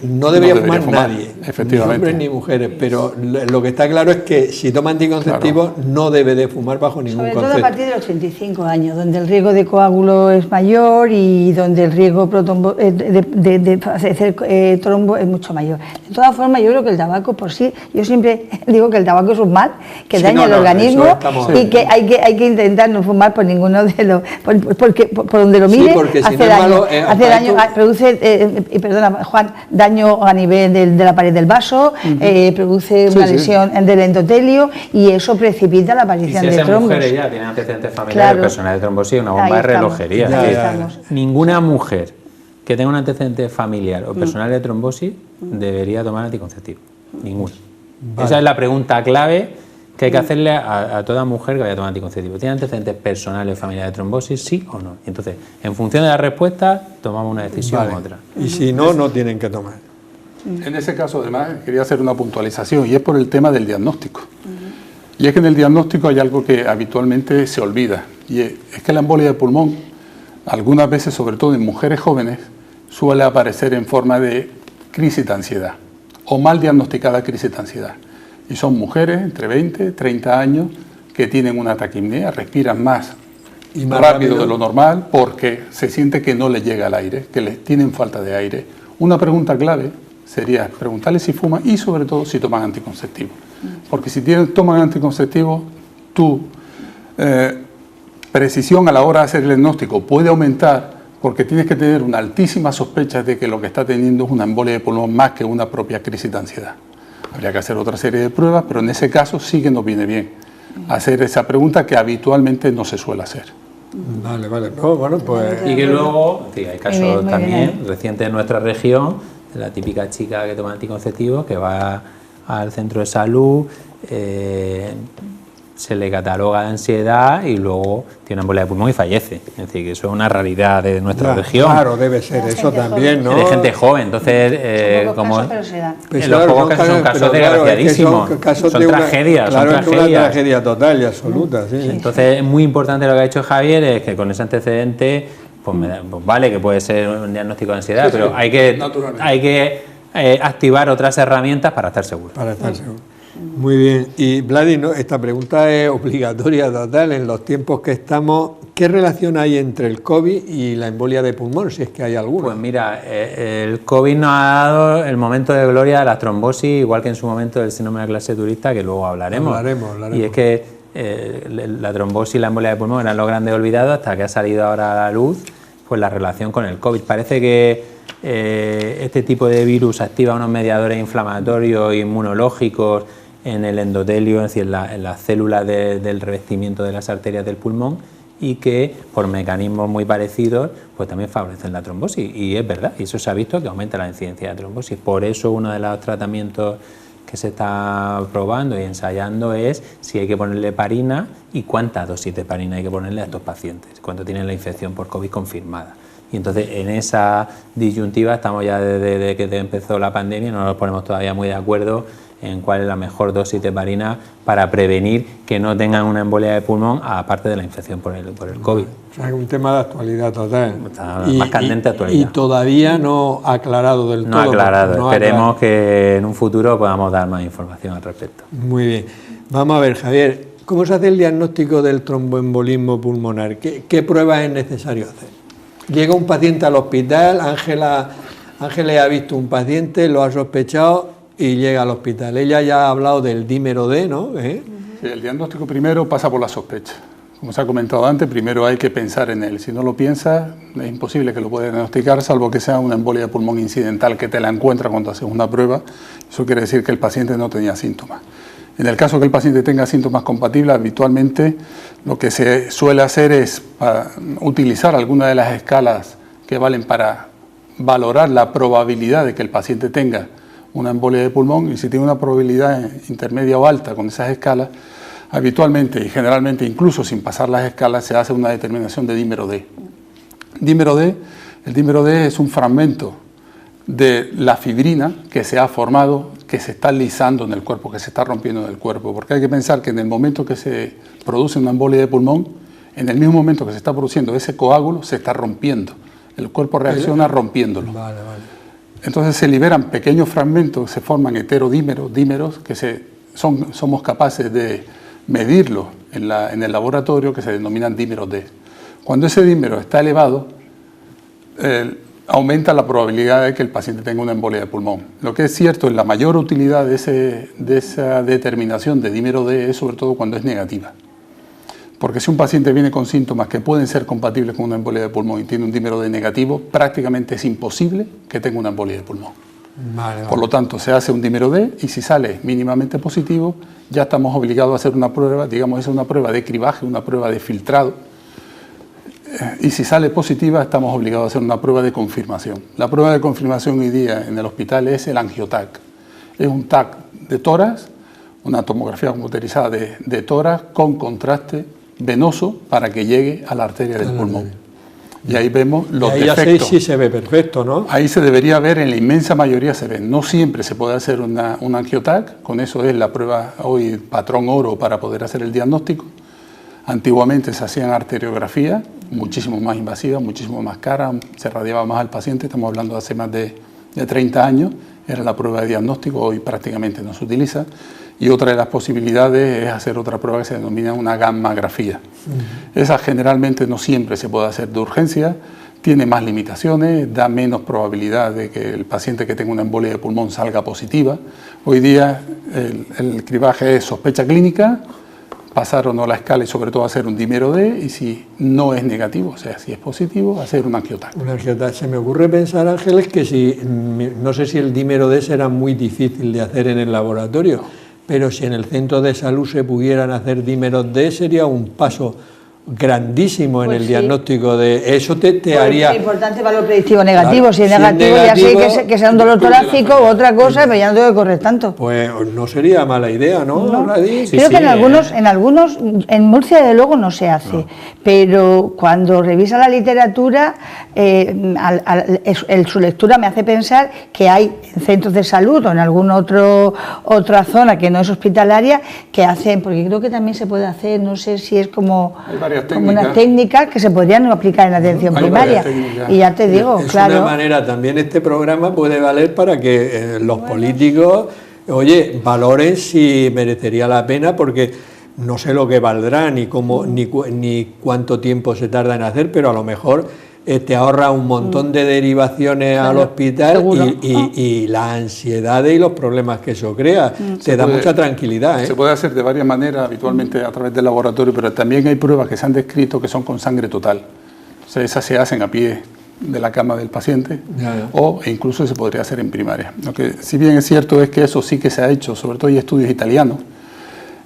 no debería fumar nadie, efectivamente. Ni hombres ni mujeres, pero lo que está claro es que si toma anticonceptivos no debe de fumar bajo ningún concepto. Sobre todo a partir de los 35 años, donde el riesgo de coágulo es mayor y donde el riesgo de hacer trombo es mucho mayor. De todas formas, yo creo que el tabaco por sí, yo siempre digo que el tabaco es un mal, que daña el organismo y que hay que intentar no fumar por ninguno de los, porque por donde lo mire, sí, hace daño, produce, perdona Juan, daño a nivel de la pared del vaso, produce una lesión del endotelio, y eso precipita la aparición de trombos. Mujeres ya tienen antecedentes familiares personas de trombosis, una bomba de relojería. Ninguna mujer que tenga un antecedente familiar o personal de trombosis debería tomar anticonceptivo. Ninguna. Vale. Esa es la pregunta clave que hay que hacerle a toda mujer que vaya a tomar anticonceptivo. ¿Tiene antecedentes personales familiares de trombosis, sí o no? Entonces, en función de la respuesta, tomamos una decisión u otra. Y si no, no tienen que tomar. En ese caso, además, quería hacer una puntualización, y es por el tema del diagnóstico. Y es que en el diagnóstico hay algo que habitualmente se olvida, y es que la embolia de pulmón, algunas veces, sobre todo en mujeres jóvenes, suele aparecer en forma de crisis de ansiedad, o mal diagnosticada crisis de ansiedad. Y son mujeres entre 20 y 30 años que tienen una taquipnea, respiran más rápido de lo normal porque se siente que no les llega el aire, que les tienen falta de aire. Una pregunta clave sería preguntarles si fuman y sobre todo si toman anticonceptivos. Porque si toman anticonceptivos, tu precisión a la hora de hacer el diagnóstico puede aumentar, porque tienes que tener una altísima sospecha de que lo que está teniendo es una embolia de pulmón más que una propia crisis de ansiedad. Habría que hacer otra serie de pruebas, pero en ese caso sí que nos viene bien hacer esa pregunta que habitualmente no se suele hacer. Vale. No, bueno, pues... Y que luego, hay casos también recientes en nuestra región, de la típica chica que toma anticonceptivos, que va al centro de salud, se le cataloga de ansiedad y luego tiene una embolia de pulmón y fallece. Es decir, que eso es una realidad de nuestra región. Claro, debe ser eso también, ¿no? De gente joven, entonces, como casos, pero se dan. En los pocos casos son casos desgraciadísimos, son tragedias. Claro, es una tragedia total y absoluta. Sí. Entonces es muy importante lo que ha hecho Javier, es que con ese antecedente, pues vale que puede ser un diagnóstico de ansiedad, pero hay que activar otras herramientas para estar seguros. Muy bien, y Vladi, esta pregunta es obligatoria total, en los tiempos que estamos, ¿qué relación hay entre el COVID y la embolia de pulmón, si es que hay alguna? Pues mira, el COVID nos ha dado el momento de gloria de la trombosis, igual que en su momento del síndrome de la clase turista, que luego hablaremos. Y es que la trombosis y la embolia de pulmón eran los grandes olvidados hasta que ha salido ahora a la luz pues la relación con el COVID. Parece que este tipo de virus activa unos mediadores inflamatorios e inmunológicos en el endotelio, es decir, en las células del revestimiento de las arterias del pulmón, y que por mecanismos muy parecidos pues también favorecen la trombosis, y es verdad, y eso se ha visto que aumenta la incidencia de trombosis. Por eso uno de los tratamientos que se está probando y ensayando es si hay que ponerle heparina y cuántas dosis de heparina hay que ponerle a estos pacientes, cuando tienen la infección por COVID confirmada. Y entonces en esa disyuntiva estamos ya desde que empezó la pandemia, no nos ponemos todavía muy de acuerdo en cuál es la mejor dosis de heparina para prevenir que no tengan una embolia de pulmón, aparte de la infección por el COVID. O sea, es un tema de actualidad total. Está más candente actualidad. Y todavía no aclarado del todo. No aclarado. Esperemos que en un futuro podamos dar más información al respecto. Muy bien. Vamos a ver, Javier, ¿cómo se hace el diagnóstico del tromboembolismo pulmonar? ¿Qué pruebas es necesario hacer? Llega un paciente al hospital, Ángeles ha visto un paciente, lo ha sospechado y llega al hospital. Ella ya ha hablado del dímero D, ¿no? Sí, el diagnóstico primero pasa por la sospecha. Como se ha comentado antes, primero hay que pensar en él. Si no lo piensas, es imposible que lo puedas diagnosticar, salvo que sea una embolia de pulmón incidental que te la encuentra cuando haces una prueba. Eso quiere decir que el paciente no tenía síntomas. En el caso que el paciente tenga síntomas compatibles, habitualmente lo que se suele hacer es utilizar alguna de las escalas que valen para valorar la probabilidad de que el paciente tenga una embolia de pulmón, y si tiene una probabilidad intermedia o alta con esas escalas, habitualmente y generalmente, incluso sin pasar las escalas, se hace una determinación de dímero D. El dímero D es un fragmento de la fibrina que se ha formado, que se está lisando en el cuerpo, que se está rompiendo en el cuerpo, porque hay que pensar que en el momento que se produce una embolia de pulmón, en el mismo momento que se está produciendo ese coágulo, se está rompiendo. El cuerpo reacciona rompiéndolo. Vale. Entonces se liberan pequeños fragmentos, se forman dímeros que somos capaces de medirlos en el laboratorio, que se denominan dímeros D. Cuando ese dímero está elevado, aumenta la probabilidad de que el paciente tenga una embolia de pulmón. Lo que es cierto, la mayor utilidad de esa determinación de dímero D es sobre todo cuando es negativa. Porque si un paciente viene con síntomas que pueden ser compatibles con una embolia de pulmón y tiene un dímero D negativo, prácticamente es imposible que tenga una embolia de pulmón. Vale. Por lo tanto, se hace un dímero D y si sale mínimamente positivo, ya estamos obligados a hacer una prueba, digamos, es una prueba de cribaje, una prueba de filtrado. Y si sale positiva, estamos obligados a hacer una prueba de confirmación. La prueba de confirmación hoy día en el hospital es el angioTAC. Es un TAC de tórax, una tomografía computerizada de tórax con contraste venoso para que llegue a la arteria del pulmón. Y ahí vemos los defectos. Ahí sí se ve perfecto, ¿no? Ahí se debería ver, en la inmensa mayoría se ve. No siempre se puede hacer un angioTAC, con eso es la prueba hoy patrón oro para poder hacer el diagnóstico. Antiguamente se hacían arteriografías, muchísimo más invasivas, muchísimo más caras, se radiaba más al paciente, estamos hablando de hace más de 30 años, era la prueba de diagnóstico, hoy prácticamente no se utiliza. Y otra de las posibilidades es hacer otra prueba que se denomina una gammagrafía. Esa generalmente no siempre se puede hacer de urgencia, tiene más limitaciones, da menos probabilidad de que el paciente que tenga una embolia de pulmón salga positiva. Hoy día el cribaje es sospecha clínica, pasar o no la escala y sobre todo hacer un dímero D, y si no es negativo, o sea, si es positivo, hacer un angioTAC. Un angioTAC. Se me ocurre pensar, Ángeles, que no sé si el dímero D será muy difícil de hacer en el laboratorio, pero si en el centro de salud se pudieran hacer dímeros D, sería un paso grandísimo en el diagnóstico de eso te haría... Es importante valor predictivo negativo, claro, si es negativo ya sé que sea un dolor torácico o otra cosa, pero ya no tengo que correr tanto. Pues no sería mala idea, ¿no? Creo que en Murcia de luego no se hace, pero cuando revisa la literatura, su lectura me hace pensar que hay centros de salud o en alguna otra zona que no es hospitalaria que hacen, porque creo que también se puede hacer, no sé si es como unas técnicas que se podrían aplicar en atención primaria. Y ya te digo, es una manera, también este programa puede valer para que los políticos, oye, valoren si merecería la pena, porque no sé lo que valdrá, ni cuánto tiempo se tarda en hacer, pero a lo mejor te ahorra un montón de derivaciones al hospital y la ansiedad y los problemas que eso crea. Te da mucha tranquilidad. Se puede hacer de varias maneras, habitualmente a través del laboratorio, pero también hay pruebas que se han descrito que son con sangre total. O sea, esas se hacen a pie de la cama del paciente o incluso se podría hacer en primaria. Lo que si bien es cierto es que eso sí que se ha hecho, sobre todo hay estudios italianos,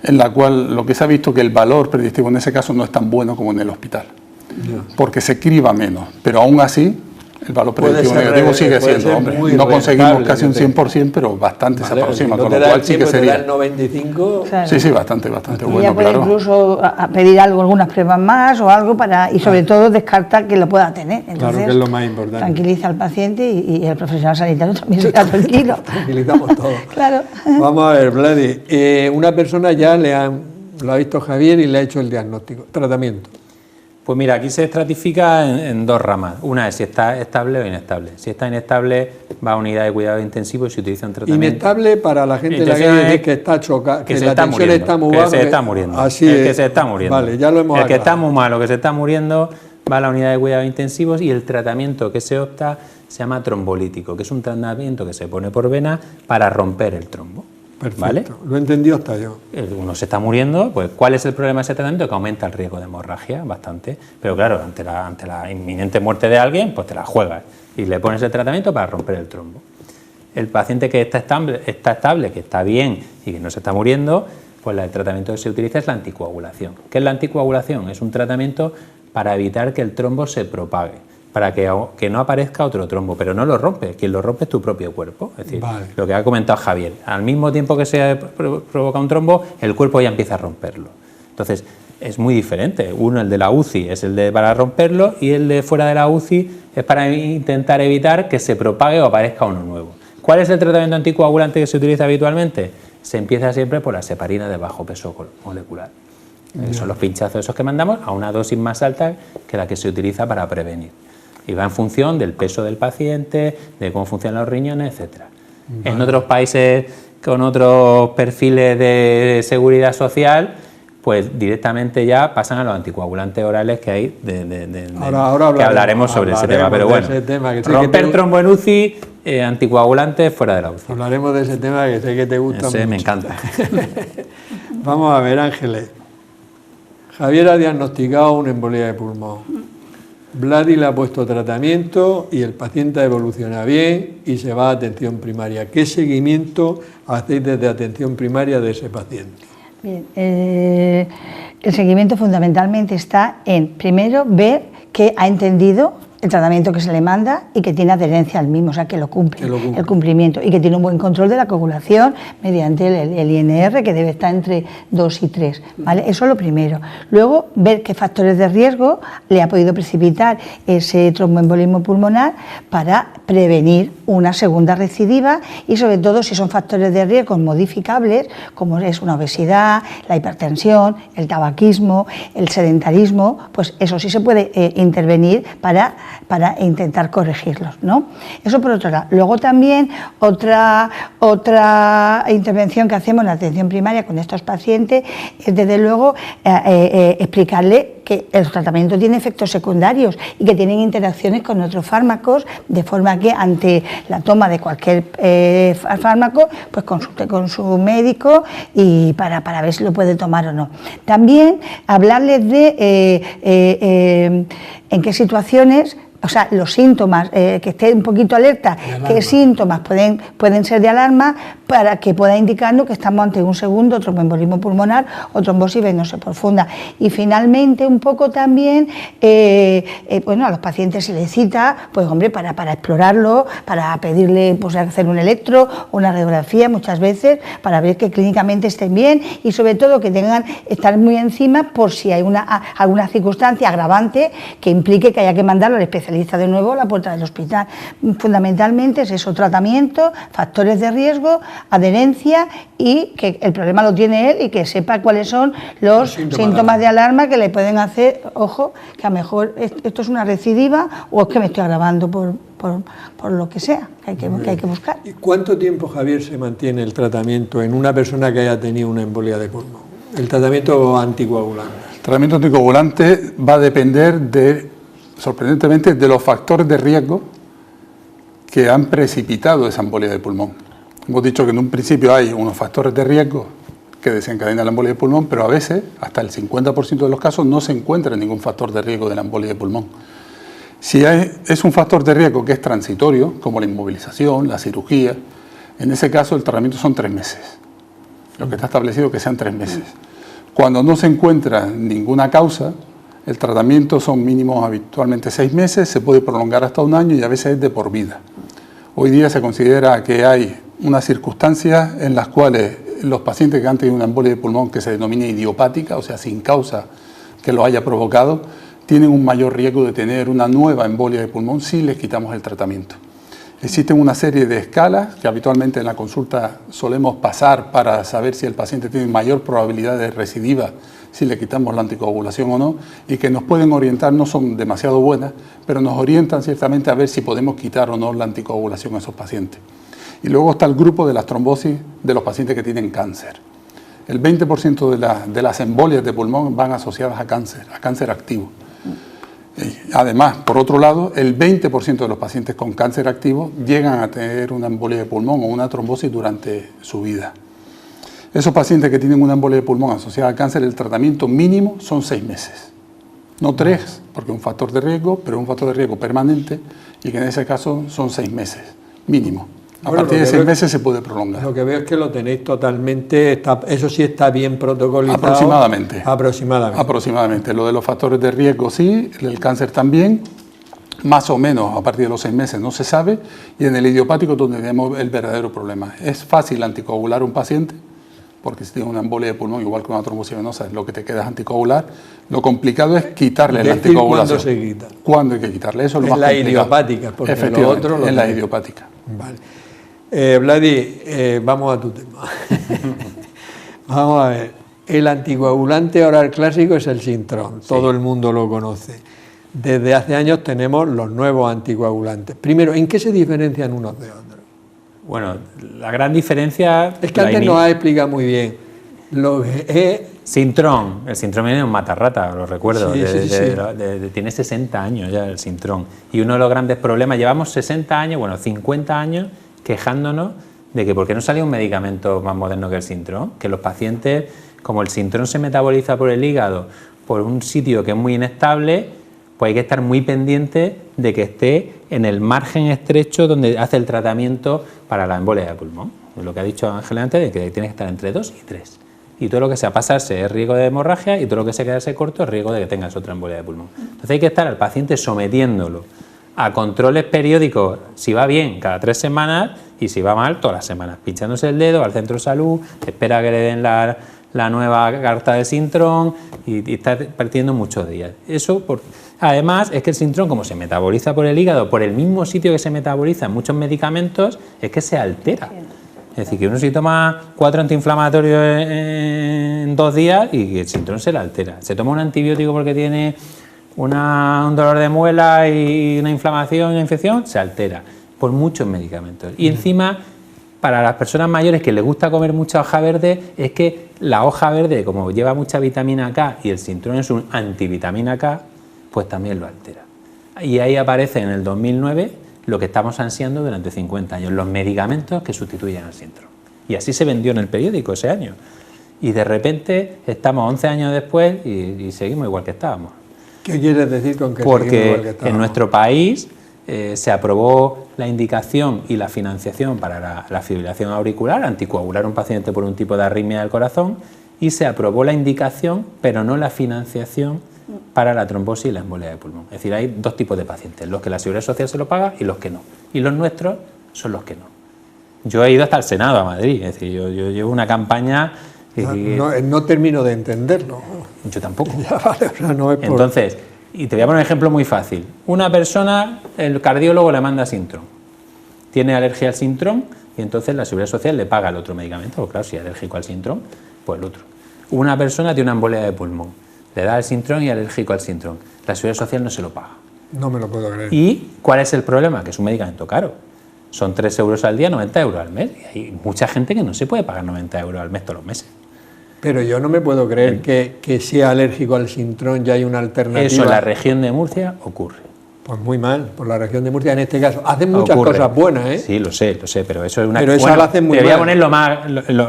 en la cual lo que se ha visto que el valor predictivo en ese caso no es tan bueno como en el hospital. Porque se criba menos, pero aún así El valor puede predictivo ser negativo sigue puede siendo, ser hombre, muy no conseguimos rentable, casi un que te- 100%, pero bastante se Vale, aproxima, si no con te lo da cual el sí que tiempo, te da sería. el 95. Claro. Sí, bastante Y bueno, ya puede claro. incluso a pedir algo, algunas pruebas más o algo para, y sobre todo descarta que lo pueda tener. Entonces, que es lo más importante. Tranquiliza al paciente y el profesional sanitario también se queda tranquilo. Tranquilizamos todos. Claro. Vamos a ver, Vladi. Una persona ya lo ha visto Javier y le ha hecho el diagnóstico, tratamiento. Pues mira, aquí se estratifica en dos ramas. Una es si está estable o inestable. Si está inestable, va a unidad de cuidado intensivo y se utiliza un tratamiento. Inestable para la gente de la Intención calle es que está chocada, que se la está tensión muriendo, está muy que baja. se está muriendo. Así el es. que se está muriendo. Vale, ya lo hemos El que está aclarado. muy malo, que se está muriendo, va a la unidad de cuidados intensivos y el tratamiento que se opta se llama trombolítico, que es un tratamiento que se pone por vena para romper el trombo. Perfecto, ¿Vale? lo he entendido hasta yo. Uno se está muriendo, pues ¿cuál es el problema de ese tratamiento? Que aumenta el riesgo de hemorragia bastante, pero claro, ante la inminente muerte de alguien, pues te la juegas y le pones el tratamiento para romper el trombo. El paciente que está estable, que está bien y que no se está muriendo, pues el tratamiento que se utiliza es la anticoagulación. ¿Qué es la anticoagulación? Es un tratamiento para evitar que el trombo se propague, para que no aparezca otro trombo, pero no lo rompe, quien lo rompe es tu propio cuerpo. Es decir, Vale. lo que ha comentado Javier, al mismo tiempo que se provoca un trombo, el cuerpo ya empieza a romperlo. Entonces, es muy diferente. Uno, el de la UCI, es el de para romperlo, y el de fuera de la UCI es para intentar evitar que se propague o aparezca uno nuevo. ¿Cuál es el tratamiento anticoagulante que se utiliza habitualmente? Se empieza siempre por la heparina de bajo peso molecular. Son los pinchazos esos que mandamos a una dosis más alta que la que se utiliza para prevenir. Y va en función del peso del paciente, de cómo funcionan los riñones, etcétera. Vale. En otros países con otros perfiles de seguridad social, pues directamente ya pasan a los anticoagulantes orales que hay, ahora que hablaremos sobre ese tema. Pero bueno, romper trombo en UCI, anticoagulantes fuera de la UCI. Hablaremos de ese tema que sé que te gusta mucho. Me encanta. Vamos a ver, Ángeles. Javier ha diagnosticado una embolia de pulmón. Vladi le ha puesto tratamiento y el paciente ha evolucionado bien y se va a atención primaria. ¿Qué seguimiento hacéis desde atención primaria de ese paciente? Bien, el seguimiento fundamentalmente está en, primero, ver que ha entendido el tratamiento que se le manda y que tiene adherencia al mismo, o sea, que lo cumple, el cumplimiento, y que tiene un buen control de la coagulación mediante el INR, que debe estar entre 2 y 3, ¿vale? Eso es lo primero. Luego, ver qué factores de riesgo le ha podido precipitar ese tromboembolismo pulmonar para prevenir una segunda recidiva y, sobre todo, si son factores de riesgo modificables, como es una obesidad, la hipertensión, el tabaquismo, el sedentarismo, pues eso sí se puede intervenir para intentar corregirlos, ¿no? Eso por otro lado. Luego también otra intervención que hacemos en la atención primaria con estos pacientes es, desde luego, explicarle que el tratamiento tiene efectos secundarios y que tienen interacciones con otros fármacos, de forma que ante la toma de cualquier fármaco, pues consulte con su médico y para ver si lo puede tomar o no. También hablarles de en qué situaciones, o sea, los síntomas, que esté un poquito alerta, qué síntomas pueden ser de alarma para que pueda indicarnos que estamos ante un segundo tromboembolismo pulmonar o trombosis venosa profunda. Y finalmente, un poco también, bueno, a los pacientes se les cita, pues hombre, para explorarlo, para pedirle, pues, hacer un electro, una radiografía muchas veces, para ver que clínicamente estén bien y sobre todo que estar muy encima por si hay alguna circunstancia agravante que implique que haya que mandarlo al especialista de nuevo a la puerta del hospital. Fundamentalmente es eso: tratamiento, factores de riesgo, adherencia, y que el problema lo tiene él y que sepa cuáles son los síntomas de alarma que le pueden hacer, ojo, que a lo mejor esto es una recidiva o es que me estoy agravando por lo que sea, que hay que buscar. ¿Y cuánto tiempo, Javier, se mantiene el tratamiento en una persona que haya tenido una embolia de pulmón? El tratamiento anticoagulante. El tratamiento anticoagulante va a depender sorprendentemente, de los factores de riesgo que han precipitado esa embolia de pulmón. Hemos dicho que en un principio hay unos factores de riesgo que desencadenan la embolia de pulmón, pero a veces, hasta el 50% de los casos, no se encuentra ningún factor de riesgo de la embolia de pulmón. Si es un factor de riesgo que es transitorio, como la inmovilización, la cirugía, en ese caso el tratamiento son 3 meses. Lo que está establecido es que sean 3 meses. Cuando no se encuentra ninguna causa, El tratamiento son mínimos habitualmente 6 meses, se puede prolongar hasta 1 año y a veces es de por vida. Hoy día se considera que hay unas circunstancias en las cuales los pacientes que han tenido una embolia de pulmón que se denomina idiopática, o sea, sin causa que lo haya provocado, tienen un mayor riesgo de tener una nueva embolia de pulmón si les quitamos el tratamiento. Existen una serie de escalas que habitualmente en la consulta solemos pasar para saber si el paciente tiene mayor probabilidad de recidiva si le quitamos la anticoagulación o no, y que nos pueden orientar, no son demasiado buenas, pero nos orientan ciertamente a ver si podemos quitar o no la anticoagulación a esos pacientes. Y luego está el grupo de las trombosis de los pacientes que tienen cáncer. El 20% de las embolias de pulmón van asociadas a cáncer activo. Además, por otro lado, el 20% de los pacientes con cáncer activo llegan a tener una embolia de pulmón o una trombosis durante su vida. Esos pacientes que tienen una embolia de pulmón asociada al cáncer, el tratamiento mínimo son 6 meses. No 3, porque es un factor de riesgo, pero es un factor de riesgo permanente y que en ese caso son 6 meses mínimo. A partir de 6 meses se puede prolongar. Lo que veo es que lo tenéis totalmente, eso sí está bien protocolizado. Aproximadamente. Aproximadamente. Lo de los factores de riesgo sí, el cáncer también, más o menos a partir de los 6 meses no se sabe, y en el idiopático donde tenemos el verdadero problema. Es fácil anticoagular a un paciente, porque si tiene una embolia de pulmón, igual que una trombosis venosa, lo que te queda es anticoagular. Lo complicado es quitarle la anticoagulación. ¿Cuándo se quita? ¿Cuándo hay que quitarle? Eso es lo más la complicado. Idiopática, porque lo otro en la idiopática. Vale. Vladi, vamos a tu tema. Vamos a ver. El anticoagulante oral clásico es el Sintrom, sí. Todo el mundo lo conoce. Desde hace años tenemos los nuevos anticoagulantes. Primero, ¿en qué se diferencian unos de otros? Bueno, la gran diferencia... Es que antes nos ha explicado muy bien. Lo que es... Sintrom, el Sintrom es un matarrata, lo recuerdo, sí. Tiene 60 años ya el Sintrom. Y uno de los grandes problemas, llevamos 60 años, bueno, 50 años quejándonos de que por qué no salía un medicamento más moderno que el Sintrom, que los pacientes, como el Sintrom se metaboliza por el hígado, por un sitio que es muy inestable, pues hay que estar muy pendiente de que esté en el margen estrecho donde hace el tratamiento para la embolia de pulmón. Lo que ha dicho Ángel antes, de que tiene que estar entre 2 y 3. Y todo lo que sea pasarse es riesgo de hemorragia y todo lo que sea quedarse corto es riesgo de que tengas otra embolia de pulmón. Entonces hay que estar al paciente sometiéndlo a controles periódicos, si va bien, cada 3 semanas, y si va mal, todas las semanas, pinchándose el dedo al centro de salud, espera que le den la nueva carta de Sintrom y está perdiendo muchos días. Además, es que el Sintrom, como se metaboliza por el hígado, por el mismo sitio que se metabolizan muchos medicamentos, es que se altera. Es decir, que uno si toma 4 antiinflamatorios en 2 días y el Sintrom se le altera. Se toma un antibiótico porque tiene un dolor de muela y una inflamación, una infección, se altera por muchos medicamentos. Y encima, para las personas mayores que les gusta comer mucha hoja verde, es que la hoja verde, como lleva mucha vitamina K y el Sintrom es un antivitamina K, pues también lo altera. Y ahí aparece en el 2009 lo que estamos ansiando durante 50 años, los medicamentos que sustituyen al Sintrom. Y así se vendió en el periódico ese año. Y de repente estamos 11 años después y seguimos igual que estábamos. ¿Qué quieres decir con que porque en nuestro país se aprobó la indicación y la financiación para la fibrilación auricular, anticoagular a un paciente por un tipo de arritmia del corazón, y se aprobó la indicación, pero no la financiación para la trombosis y la embolia de pulmón. Es decir, hay 2 tipos de pacientes, los que la Seguridad Social se lo paga y los que no. Y los nuestros son los que no. Yo he ido hasta el Senado a Madrid, es decir, yo llevo una campaña... No termino de entenderlo. Yo tampoco. Ya, vale, o sea, no es por... Entonces, y te voy a poner un ejemplo muy fácil. Una persona, el cardiólogo le manda Sintrom. Tiene alergia al Sintrom y entonces la Seguridad Social le paga el otro medicamento. Porque claro, si es alérgico al Sintrom, pues el otro. Una persona tiene una embolia de pulmón. Le da el Sintrom y alérgico al Sintrom. La Seguridad Social no se lo paga. No me lo puedo creer. ¿Y cuál es el problema? Que es un medicamento caro. Son 3 euros al día, 90 euros al mes. Y hay mucha gente que no se puede pagar 90 euros al mes todos los meses. Pero yo no me puedo creer que sea alérgico al Sintrom ya hay una alternativa. Eso en la región de Murcia ocurre. Pues muy mal, por la región de Murcia en este caso. Hacen muchas cosas buenas, ¿eh? Sí, lo sé, pero eso es una... Pero esa la hacen muy mal. Te voy a poner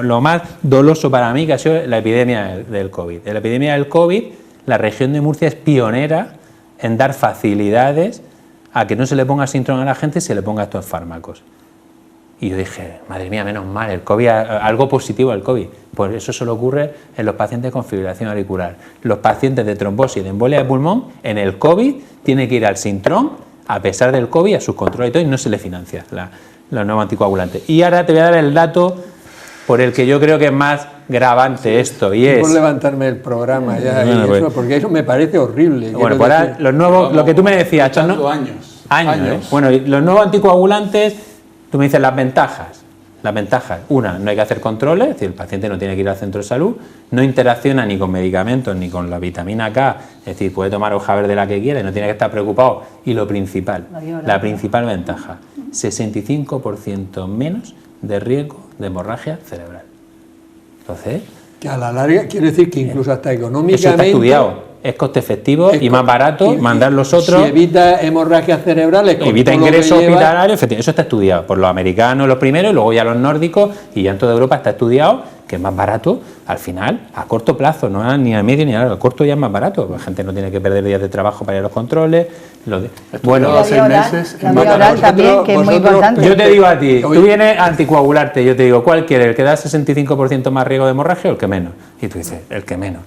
lo más doloso para mí, que ha sido la epidemia del COVID. En la epidemia del COVID, la región de Murcia es pionera en dar facilidades a que no se le ponga Sintrom a la gente y se le ponga estos fármacos. Y yo dije, madre mía, menos mal, el COVID, algo positivo del COVID. Pues eso solo ocurre en los pacientes con fibrilación auricular. Los pacientes de trombosis de embolia de pulmón, en el COVID, tienen que ir al Sintrón, a pesar del COVID, a sus controles y todo, y no se les financia los nuevos anticoagulantes. Y ahora te voy a dar el dato por el que yo creo que es más gravante esto, y es... Por levantarme el programa ya, Bueno, y eso, porque eso me parece horrible. Bueno, pues ahora los nuevos, lo que tú me decías... Años. Bueno, y los nuevos anticoagulantes, tú me dices las ventajas. Las ventajas, una, no hay que hacer controles, es decir, el paciente no tiene que ir al centro de salud, no interacciona ni con medicamentos ni con la vitamina K, es decir, puede tomar hoja verde la que quiera y no tiene que estar preocupado. Y lo principal, la principal ventaja, 65% menos de riesgo de hemorragia cerebral. Entonces... Que a la larga, quiere decir que incluso hasta económicamente... Eso está estudiado. Es coste efectivo y más barato mandar los otros. Si evita hemorragias cerebrales, evita ingresos hospitalarios, eso está estudiado por los americanos los primeros, y luego ya los nórdicos, y ya en toda Europa está estudiado que es más barato al final, a corto plazo, no ni a medio ni a largo, a corto ya es más barato. La gente no tiene que perder días de trabajo para ir a los controles. Bueno, 6 meses. La vía oral también, que es muy importante. Yo te digo a ti, tú vienes a anticoagularte, yo te digo, ¿cuál quieres? ¿El que da 65% más riesgo de hemorragia o el que menos? Y tú dices, el que menos.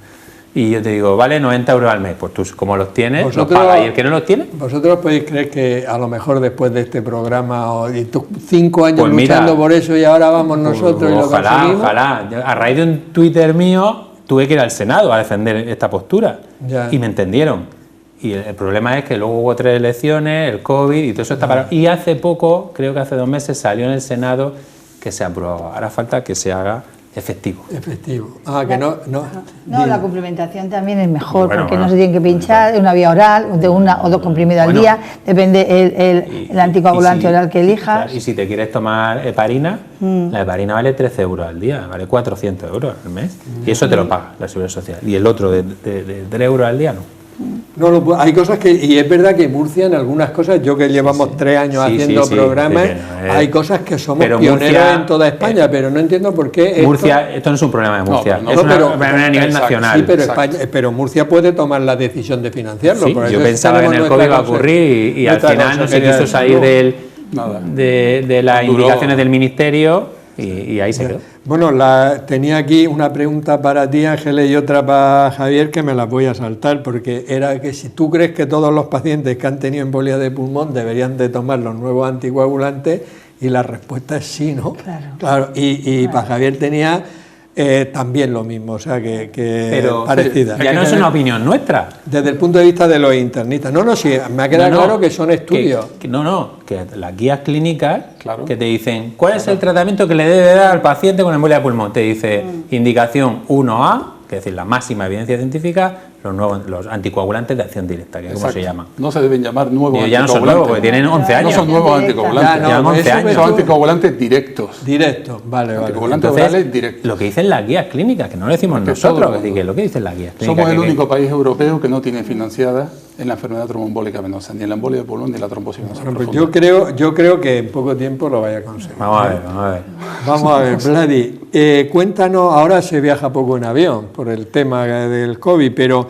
Y yo te digo, vale 90 euros al mes, pues tú como los tienes, los pagas, y el que no los tiene... ¿Vosotros podéis creer que a lo mejor después de este programa, o de estos 5 años pues luchando por eso y ahora vamos nosotros y lo conseguimos? Ojalá. A raíz de un Twitter mío tuve que ir al Senado a defender esta postura y me entendieron. Y el problema es que luego hubo 3 elecciones, el COVID y todo eso está parado. Y hace poco, creo que hace 2 meses, salió en el Senado que se aprobaba. Ahora falta que se haga efectivo. Que no. La complementación también es mejor, porque no se tiene que pinchar, es una vía oral, de 1 o 2 comprimidos al día, depende el anticoagulante oral que elijas. Y si te quieres tomar heparina, la heparina vale 13 euros al día, vale 400 euros al mes, y eso te lo paga la Seguridad Social. Y el otro de 3 euros al día no. Hay cosas que, y es verdad que en Murcia en algunas cosas, yo que llevamos 3 años haciendo programas, hay cosas que somos pioneros en toda España, pero no entiendo por qué esto no es un problema de Murcia, es un problema a nivel nacional. Sí, pero Murcia puede tomar la decisión de financiarlo. Sí, yo pensaba que en el COVID iba a ocurrir y al final no se quiso salir de las indicaciones del Ministerio y ahí se quedó. Bueno, tenía aquí una pregunta para ti, Ángeles, y otra para Javier, que me las voy a saltar, porque era que si tú crees que todos los pacientes que han tenido embolia de pulmón deberían de tomar los nuevos anticoagulantes, y la respuesta es sí, ¿no? Claro. Y para Javier tenía también lo mismo, o sea, pero parecida. Ya no es una opinión nuestra. Desde el punto de vista de los internistas. Sí, me ha quedado claro que son estudios. Que las guías clínicas que te dicen, ¿cuál es el tratamiento que le debe dar al paciente con embolia de pulmón? Te dice, indicación 1A, que es decir, la máxima evidencia científica, los anticoagulantes de acción directa, que es como se llaman. No se deben llamar nuevos anticoagulantes. Ya no son nuevos, porque tienen 11 años. No son nuevos anticoagulantes. Llevan 11 años. Son anticoagulantes directos. Vale. Anticoagulantes orales directos. Lo que dicen las guías clínicas, que no lo decimos nosotros, es decir, que lo que dicen las guías clínicas. Somos el único país europeo que no tiene financiada en la enfermedad tromboembólica venosa, ni en la embolia de pulmón ni la trombosis venosa profunda. Yo creo que en poco tiempo lo vaya a conseguir. Vamos a ver. Vladi, cuéntanos, ahora se viaja poco en avión por el tema del COVID, pero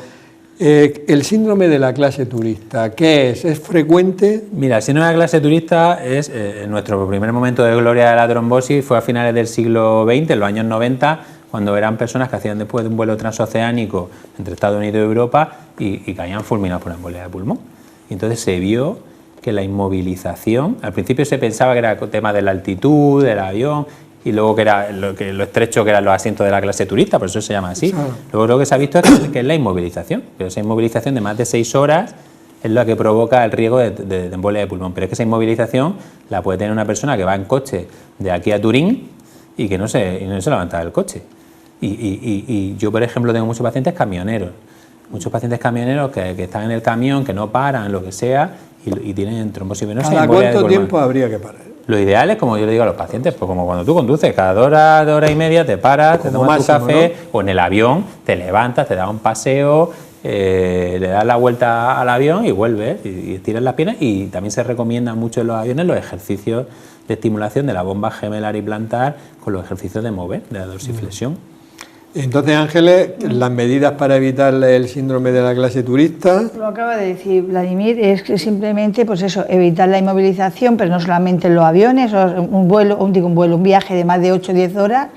el síndrome de la clase turista, ¿qué es? ¿Es frecuente? Mira, el síndrome de la clase turista es nuestro primer momento de gloria de la trombosis fue a finales del siglo XX, en los años 90, cuando eran personas que hacían después de un vuelo transoceánico entre Estados Unidos y Europa y caían fulminados por una embolia de pulmón. Y entonces se vio que la inmovilización, al principio se pensaba que era tema de la altitud, del avión, y luego que era lo estrecho que eran los asientos de la clase turista, por eso se llama así. Luego lo que se ha visto es que es la inmovilización, pero esa inmovilización de más de 6 horas es la que provoca el riesgo de embolia de pulmón. Pero es que esa inmovilización la puede tener una persona que va en coche de aquí a Turín y que no se levanta del coche. Y yo, por ejemplo, tengo muchos pacientes camioneros que están en el camión, que no paran, lo que sea, y tienen trombosis venosa. ¿Cada cuánto tiempo habría que parar? Lo ideal es, como yo le digo a los pacientes, pues como cuando tú conduces, cada hora y media te paras, te tomas tu café, ¿no? O en el avión te levantas, te das un paseo, le das la vuelta al avión y vuelves y estiras las piernas. Y también se recomienda mucho en los aviones los ejercicios de estimulación de la bomba gemelar y plantar con los ejercicios de mover, de la dorsiflexión. Entonces, Ángeles, las medidas para evitar el síndrome de la clase turista. Lo acaba de decir Vladimir, es que simplemente, pues eso, evitar la inmovilización, pero no solamente en los aviones, un viaje de más de 8 o 10 horas,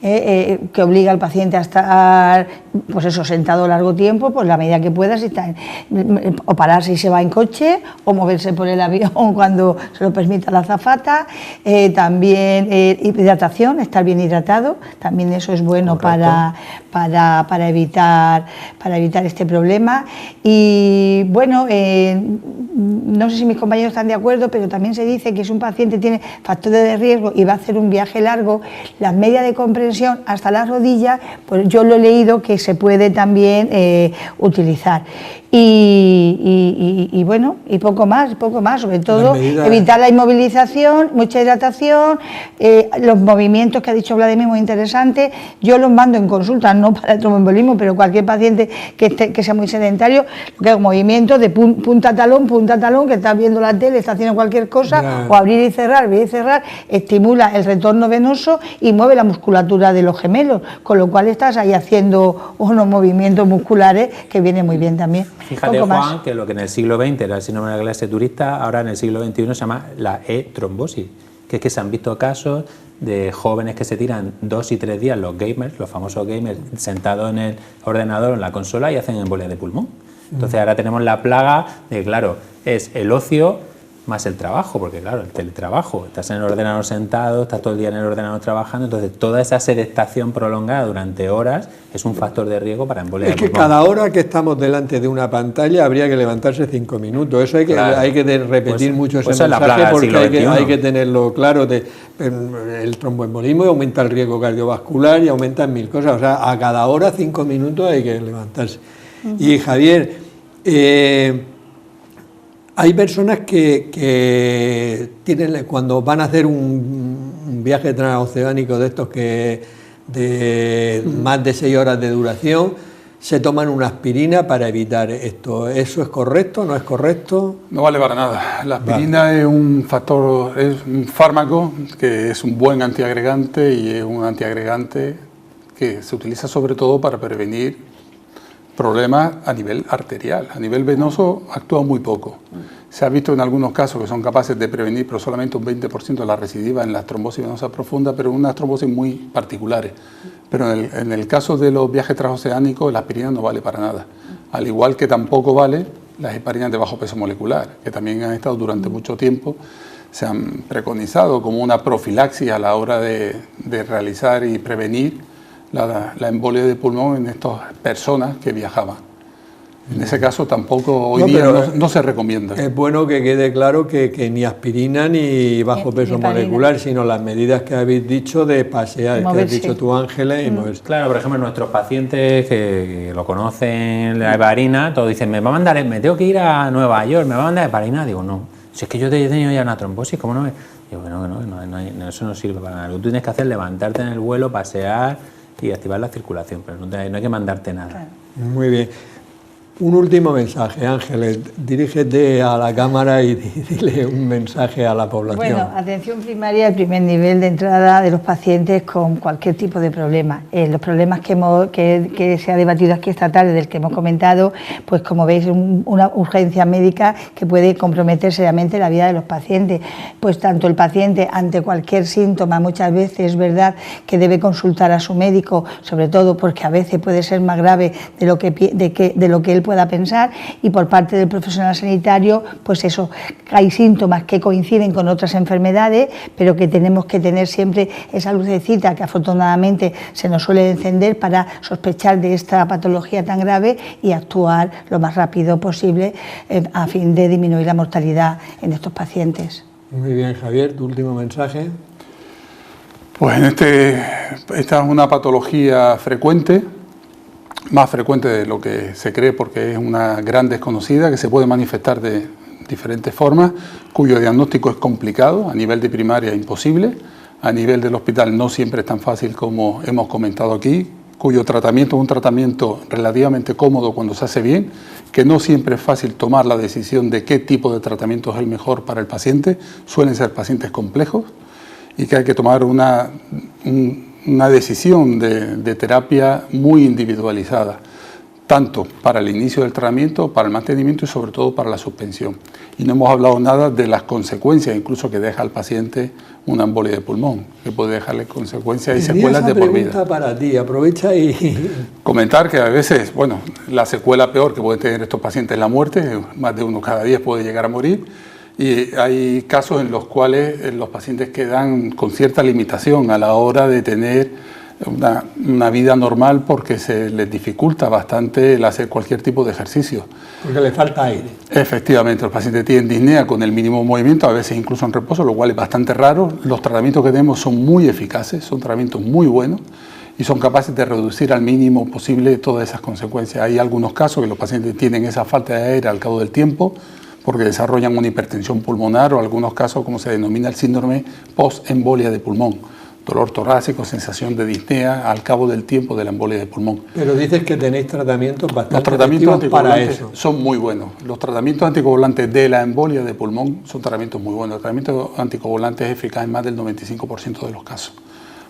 que obliga al paciente a estar, pues eso, sentado largo tiempo, pues la medida que pueda, o pararse y se va en coche, o moverse por el avión cuando se lo permita la azafata. También hidratación, estar bien hidratado, también eso es bueno. Correcto. Para evitar este problema. Y bueno, no sé si mis compañeros están de acuerdo, pero también se dice que si un paciente tiene factores de riesgo y va a hacer un viaje largo, las medias de comprensión hasta las rodillas, pues yo lo he leído que se puede también utilizar. Y bueno, y poco más, sobre todo evitar la inmovilización, mucha hidratación, los movimientos que ha dicho Vladimir, muy interesante. Yo los mando en consulta, no para el tromboembolismo, pero cualquier paciente que sea muy sedentario, que haga movimientos de punta a talón, que está viendo la tele, está haciendo cualquier cosa, o abrir y cerrar, estimula el retorno venoso y mueve la musculatura de los gemelos, con lo cual estás ahí haciendo unos movimientos musculares que vienen muy bien también. Fíjate, Juan, que lo que en el siglo XX era el síndrome de la clase turista, ahora en el siglo XXI se llama la e-trombosis, que es que se han visto casos de jóvenes que se tiran 2 y 3 días, los gamers, los famosos gamers, sentados en el ordenador o en la consola y hacen embolia de pulmón. Entonces ahora tenemos la plaga de, claro, es el ocio más el trabajo, porque claro, el teletrabajo, estás en el ordenador sentado, estás todo el día en el ordenador trabajando, entonces toda esa sedestación prolongada durante horas es un factor de riesgo para embolia de pulmón. Es que cada hora que estamos delante de una pantalla habría que levantarse 5 minutos, eso hay que repetir mucho ese mensaje, porque hay que tenerlo claro. El tromboembolismo aumenta el riesgo cardiovascular y aumenta en 1000 cosas, o sea, a cada hora 5 minutos hay que levantarse. Y Javier, hay personas que tienen, cuando van a hacer un viaje transoceánico de estos que de más de 6 horas de duración, se toman una aspirina para evitar esto. ¿Eso es correcto? ¿No es correcto? No vale para nada. La aspirina es un fármaco que es un buen antiagregante y es un antiagregante que se utiliza sobre todo para prevenir problemas a nivel arterial. A nivel venoso actúa muy poco. Se ha visto en algunos casos que son capaces de prevenir, pero solamente un 20% de la recidiva en las trombosis venosas profundas, pero unas trombosis muy particulares. Pero en el caso de los viajes transoceánicos, la aspirina no vale para nada. Al igual que tampoco vale las heparinas de bajo peso molecular, que también han estado durante mucho tiempo, se han preconizado como una profilaxis a la hora de realizar y prevenir la embolia de pulmón en estas personas que viajaban. En ese caso tampoco hoy día no se recomienda. Es bueno que quede claro que ni aspirina ni bajo peso molecular, sino las medidas que habéis dicho de pasear, que has dicho tú, Ángeles, y moverse. Claro, por ejemplo, nuestros pacientes que lo conocen, la heparina, todos dicen, me tengo que ir a Nueva York, me va a mandar heparina. Digo, no, si es que yo he tenido ya una trombosis, ¿cómo no ves? Digo, no, eso no sirve para nada. Lo que tú tienes que hacer es levantarte en el vuelo, pasear y activar la circulación, pero no hay que mandarte nada. Muy bien. Un último mensaje, Ángeles, dirígete a la cámara y dile un mensaje a la población. Bueno, atención primaria, el primer nivel de entrada de los pacientes con cualquier tipo de problema. Los problemas que se ha debatido aquí esta tarde, del que hemos comentado, pues como veis, una urgencia médica que puede comprometer seriamente la vida de los pacientes. Pues tanto el paciente ante cualquier síntoma, muchas veces es verdad que debe consultar a su médico, sobre todo porque a veces puede ser más grave de lo que él pueda pensar, y por parte del profesional sanitario, pues eso, hay síntomas que coinciden con otras enfermedades, pero que tenemos que tener siempre esa lucecita que afortunadamente se nos suele encender para sospechar de esta patología tan grave y actuar lo más rápido posible a fin de disminuir la mortalidad en estos pacientes. Muy bien, Javier, tu último mensaje. Pues esta es una patología frecuente, más frecuente de lo que se cree porque es una gran desconocida que se puede manifestar de diferentes formas, cuyo diagnóstico es complicado, a nivel de primaria imposible, a nivel del hospital no siempre es tan fácil como hemos comentado aquí, cuyo tratamiento es un tratamiento relativamente cómodo cuando se hace bien, que no siempre es fácil tomar la decisión de qué tipo de tratamiento es el mejor para el paciente, suelen ser pacientes complejos y que hay que tomar un una decisión de terapia muy individualizada, tanto para el inicio del tratamiento, para el mantenimiento y sobre todo para la suspensión. Y no hemos hablado nada de las consecuencias, incluso que deja al paciente una embolia de pulmón, que puede dejarle consecuencias y secuelas de por vida. Para ti, aprovecha y... Comentar que a veces, bueno, la secuela peor que pueden tener estos pacientes es la muerte, más de uno cada 10 puede llegar a morir, y hay casos en los cuales los pacientes quedan con cierta limitación a la hora de tener una vida normal porque se les dificulta bastante el hacer cualquier tipo de ejercicio. Porque le falta aire. Efectivamente, los pacientes tienen disnea con el mínimo movimiento, a veces incluso en reposo, lo cual es bastante raro. Los tratamientos que tenemos son muy eficaces, son tratamientos muy buenos y son capaces de reducir al mínimo posible todas esas consecuencias. Hay algunos casos que los pacientes tienen esa falta de aire al cabo del tiempo porque desarrollan una hipertensión pulmonar o algunos casos, como se denomina el síndrome post-embolia de pulmón. Dolor torácico, sensación de disnea al cabo del tiempo de la embolia de pulmón. Pero dices que tenéis tratamientos bastante Los tratamientos anticoagulantes para eso. Son muy buenos. Los tratamientos anticoagulantes de la embolia de pulmón son tratamientos muy buenos. El tratamiento anticoagulante es eficaz en más del 95% de los casos.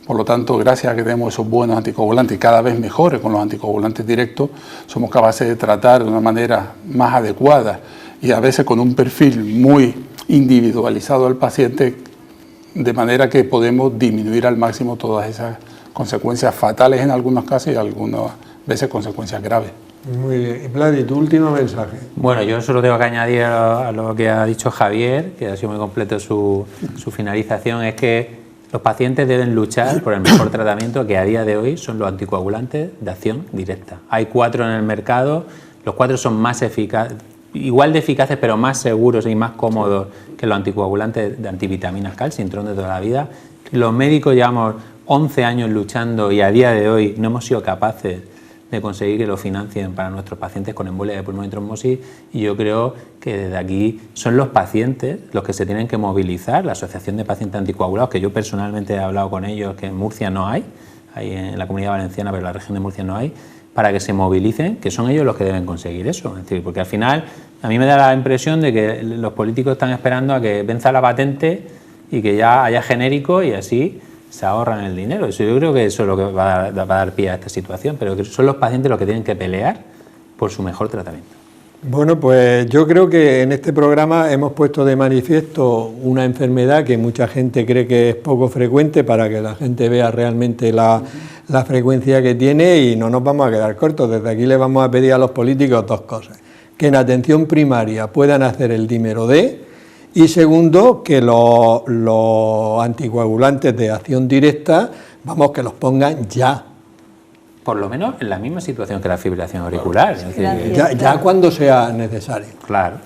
Por lo tanto, gracias a que tenemos esos buenos anticoagulantes y cada vez mejores con los anticoagulantes directos, somos capaces de tratar de una manera más adecuada y a veces con un perfil muy individualizado al paciente, de manera que podemos disminuir al máximo todas esas consecuencias fatales en algunos casos y algunas veces consecuencias graves. Muy bien. Y Vladi, tu último mensaje. Bueno, yo solo tengo que añadir a lo que ha dicho Javier, que ha sido muy completo su finalización, es que los pacientes deben luchar por el mejor tratamiento, que a día de hoy son los anticoagulantes de acción directa. Hay 4 en el mercado, los 4 son más eficaces, igual de eficaces pero más seguros y más cómodos que los anticoagulantes de antivitaminas calcintrón de toda la vida. Los médicos llevamos 11 años luchando y a día de hoy no hemos sido capaces de conseguir que lo financien para nuestros pacientes con embolia de pulmón y trombosis, y yo creo que desde aquí son los pacientes los que se tienen que movilizar. La Asociación de Pacientes Anticoagulados, que yo personalmente he hablado con ellos, que en Murcia no hay en la Comunidad Valenciana, pero en la región de Murcia no hay, para que se movilicen, que son ellos los que deben conseguir eso. Es decir, porque al final a mí me da la impresión de que los políticos están esperando a que venza la patente y que ya haya genérico y así se ahorran el dinero. Eso, yo creo que eso es lo que va a dar pie a esta situación, pero que son los pacientes los que tienen que pelear por su mejor tratamiento. Bueno, pues yo creo que en este programa hemos puesto de manifiesto una enfermedad que mucha gente cree que es poco frecuente, para que la gente vea realmente la frecuencia que tiene, y no nos vamos a quedar cortos. Desde aquí le vamos a pedir a los políticos 2 cosas: que en atención primaria puedan hacer el dímero D, y segundo, que los anticoagulantes de acción directa, vamos, que los pongan ya. Por lo menos en la misma situación que la fibrilación auricular. Es decir, ya cuando sea necesario. Claro.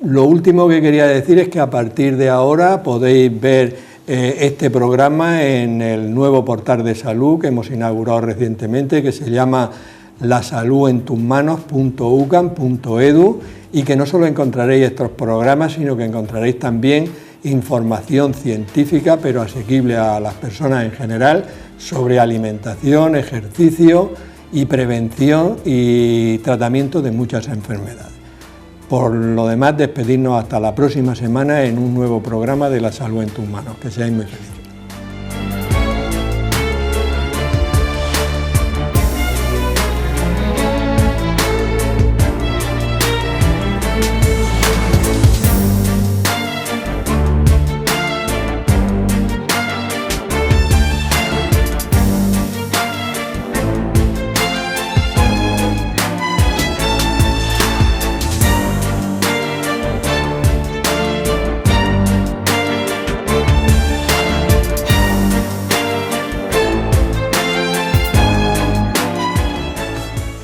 Lo último que quería decir es que a partir de ahora podéis ver este programa en el nuevo portal de salud que hemos inaugurado recientemente, que se llama lasaludenttusmanos.ucam.edu, y que no solo encontraréis estos programas, sino que encontraréis también información científica, pero asequible a las personas en general, sobre alimentación, ejercicio y prevención y tratamiento de muchas enfermedades. Por lo demás, despedirnos hasta la próxima semana en un nuevo programa de La Salud en tus manos. Que seáis muy felices.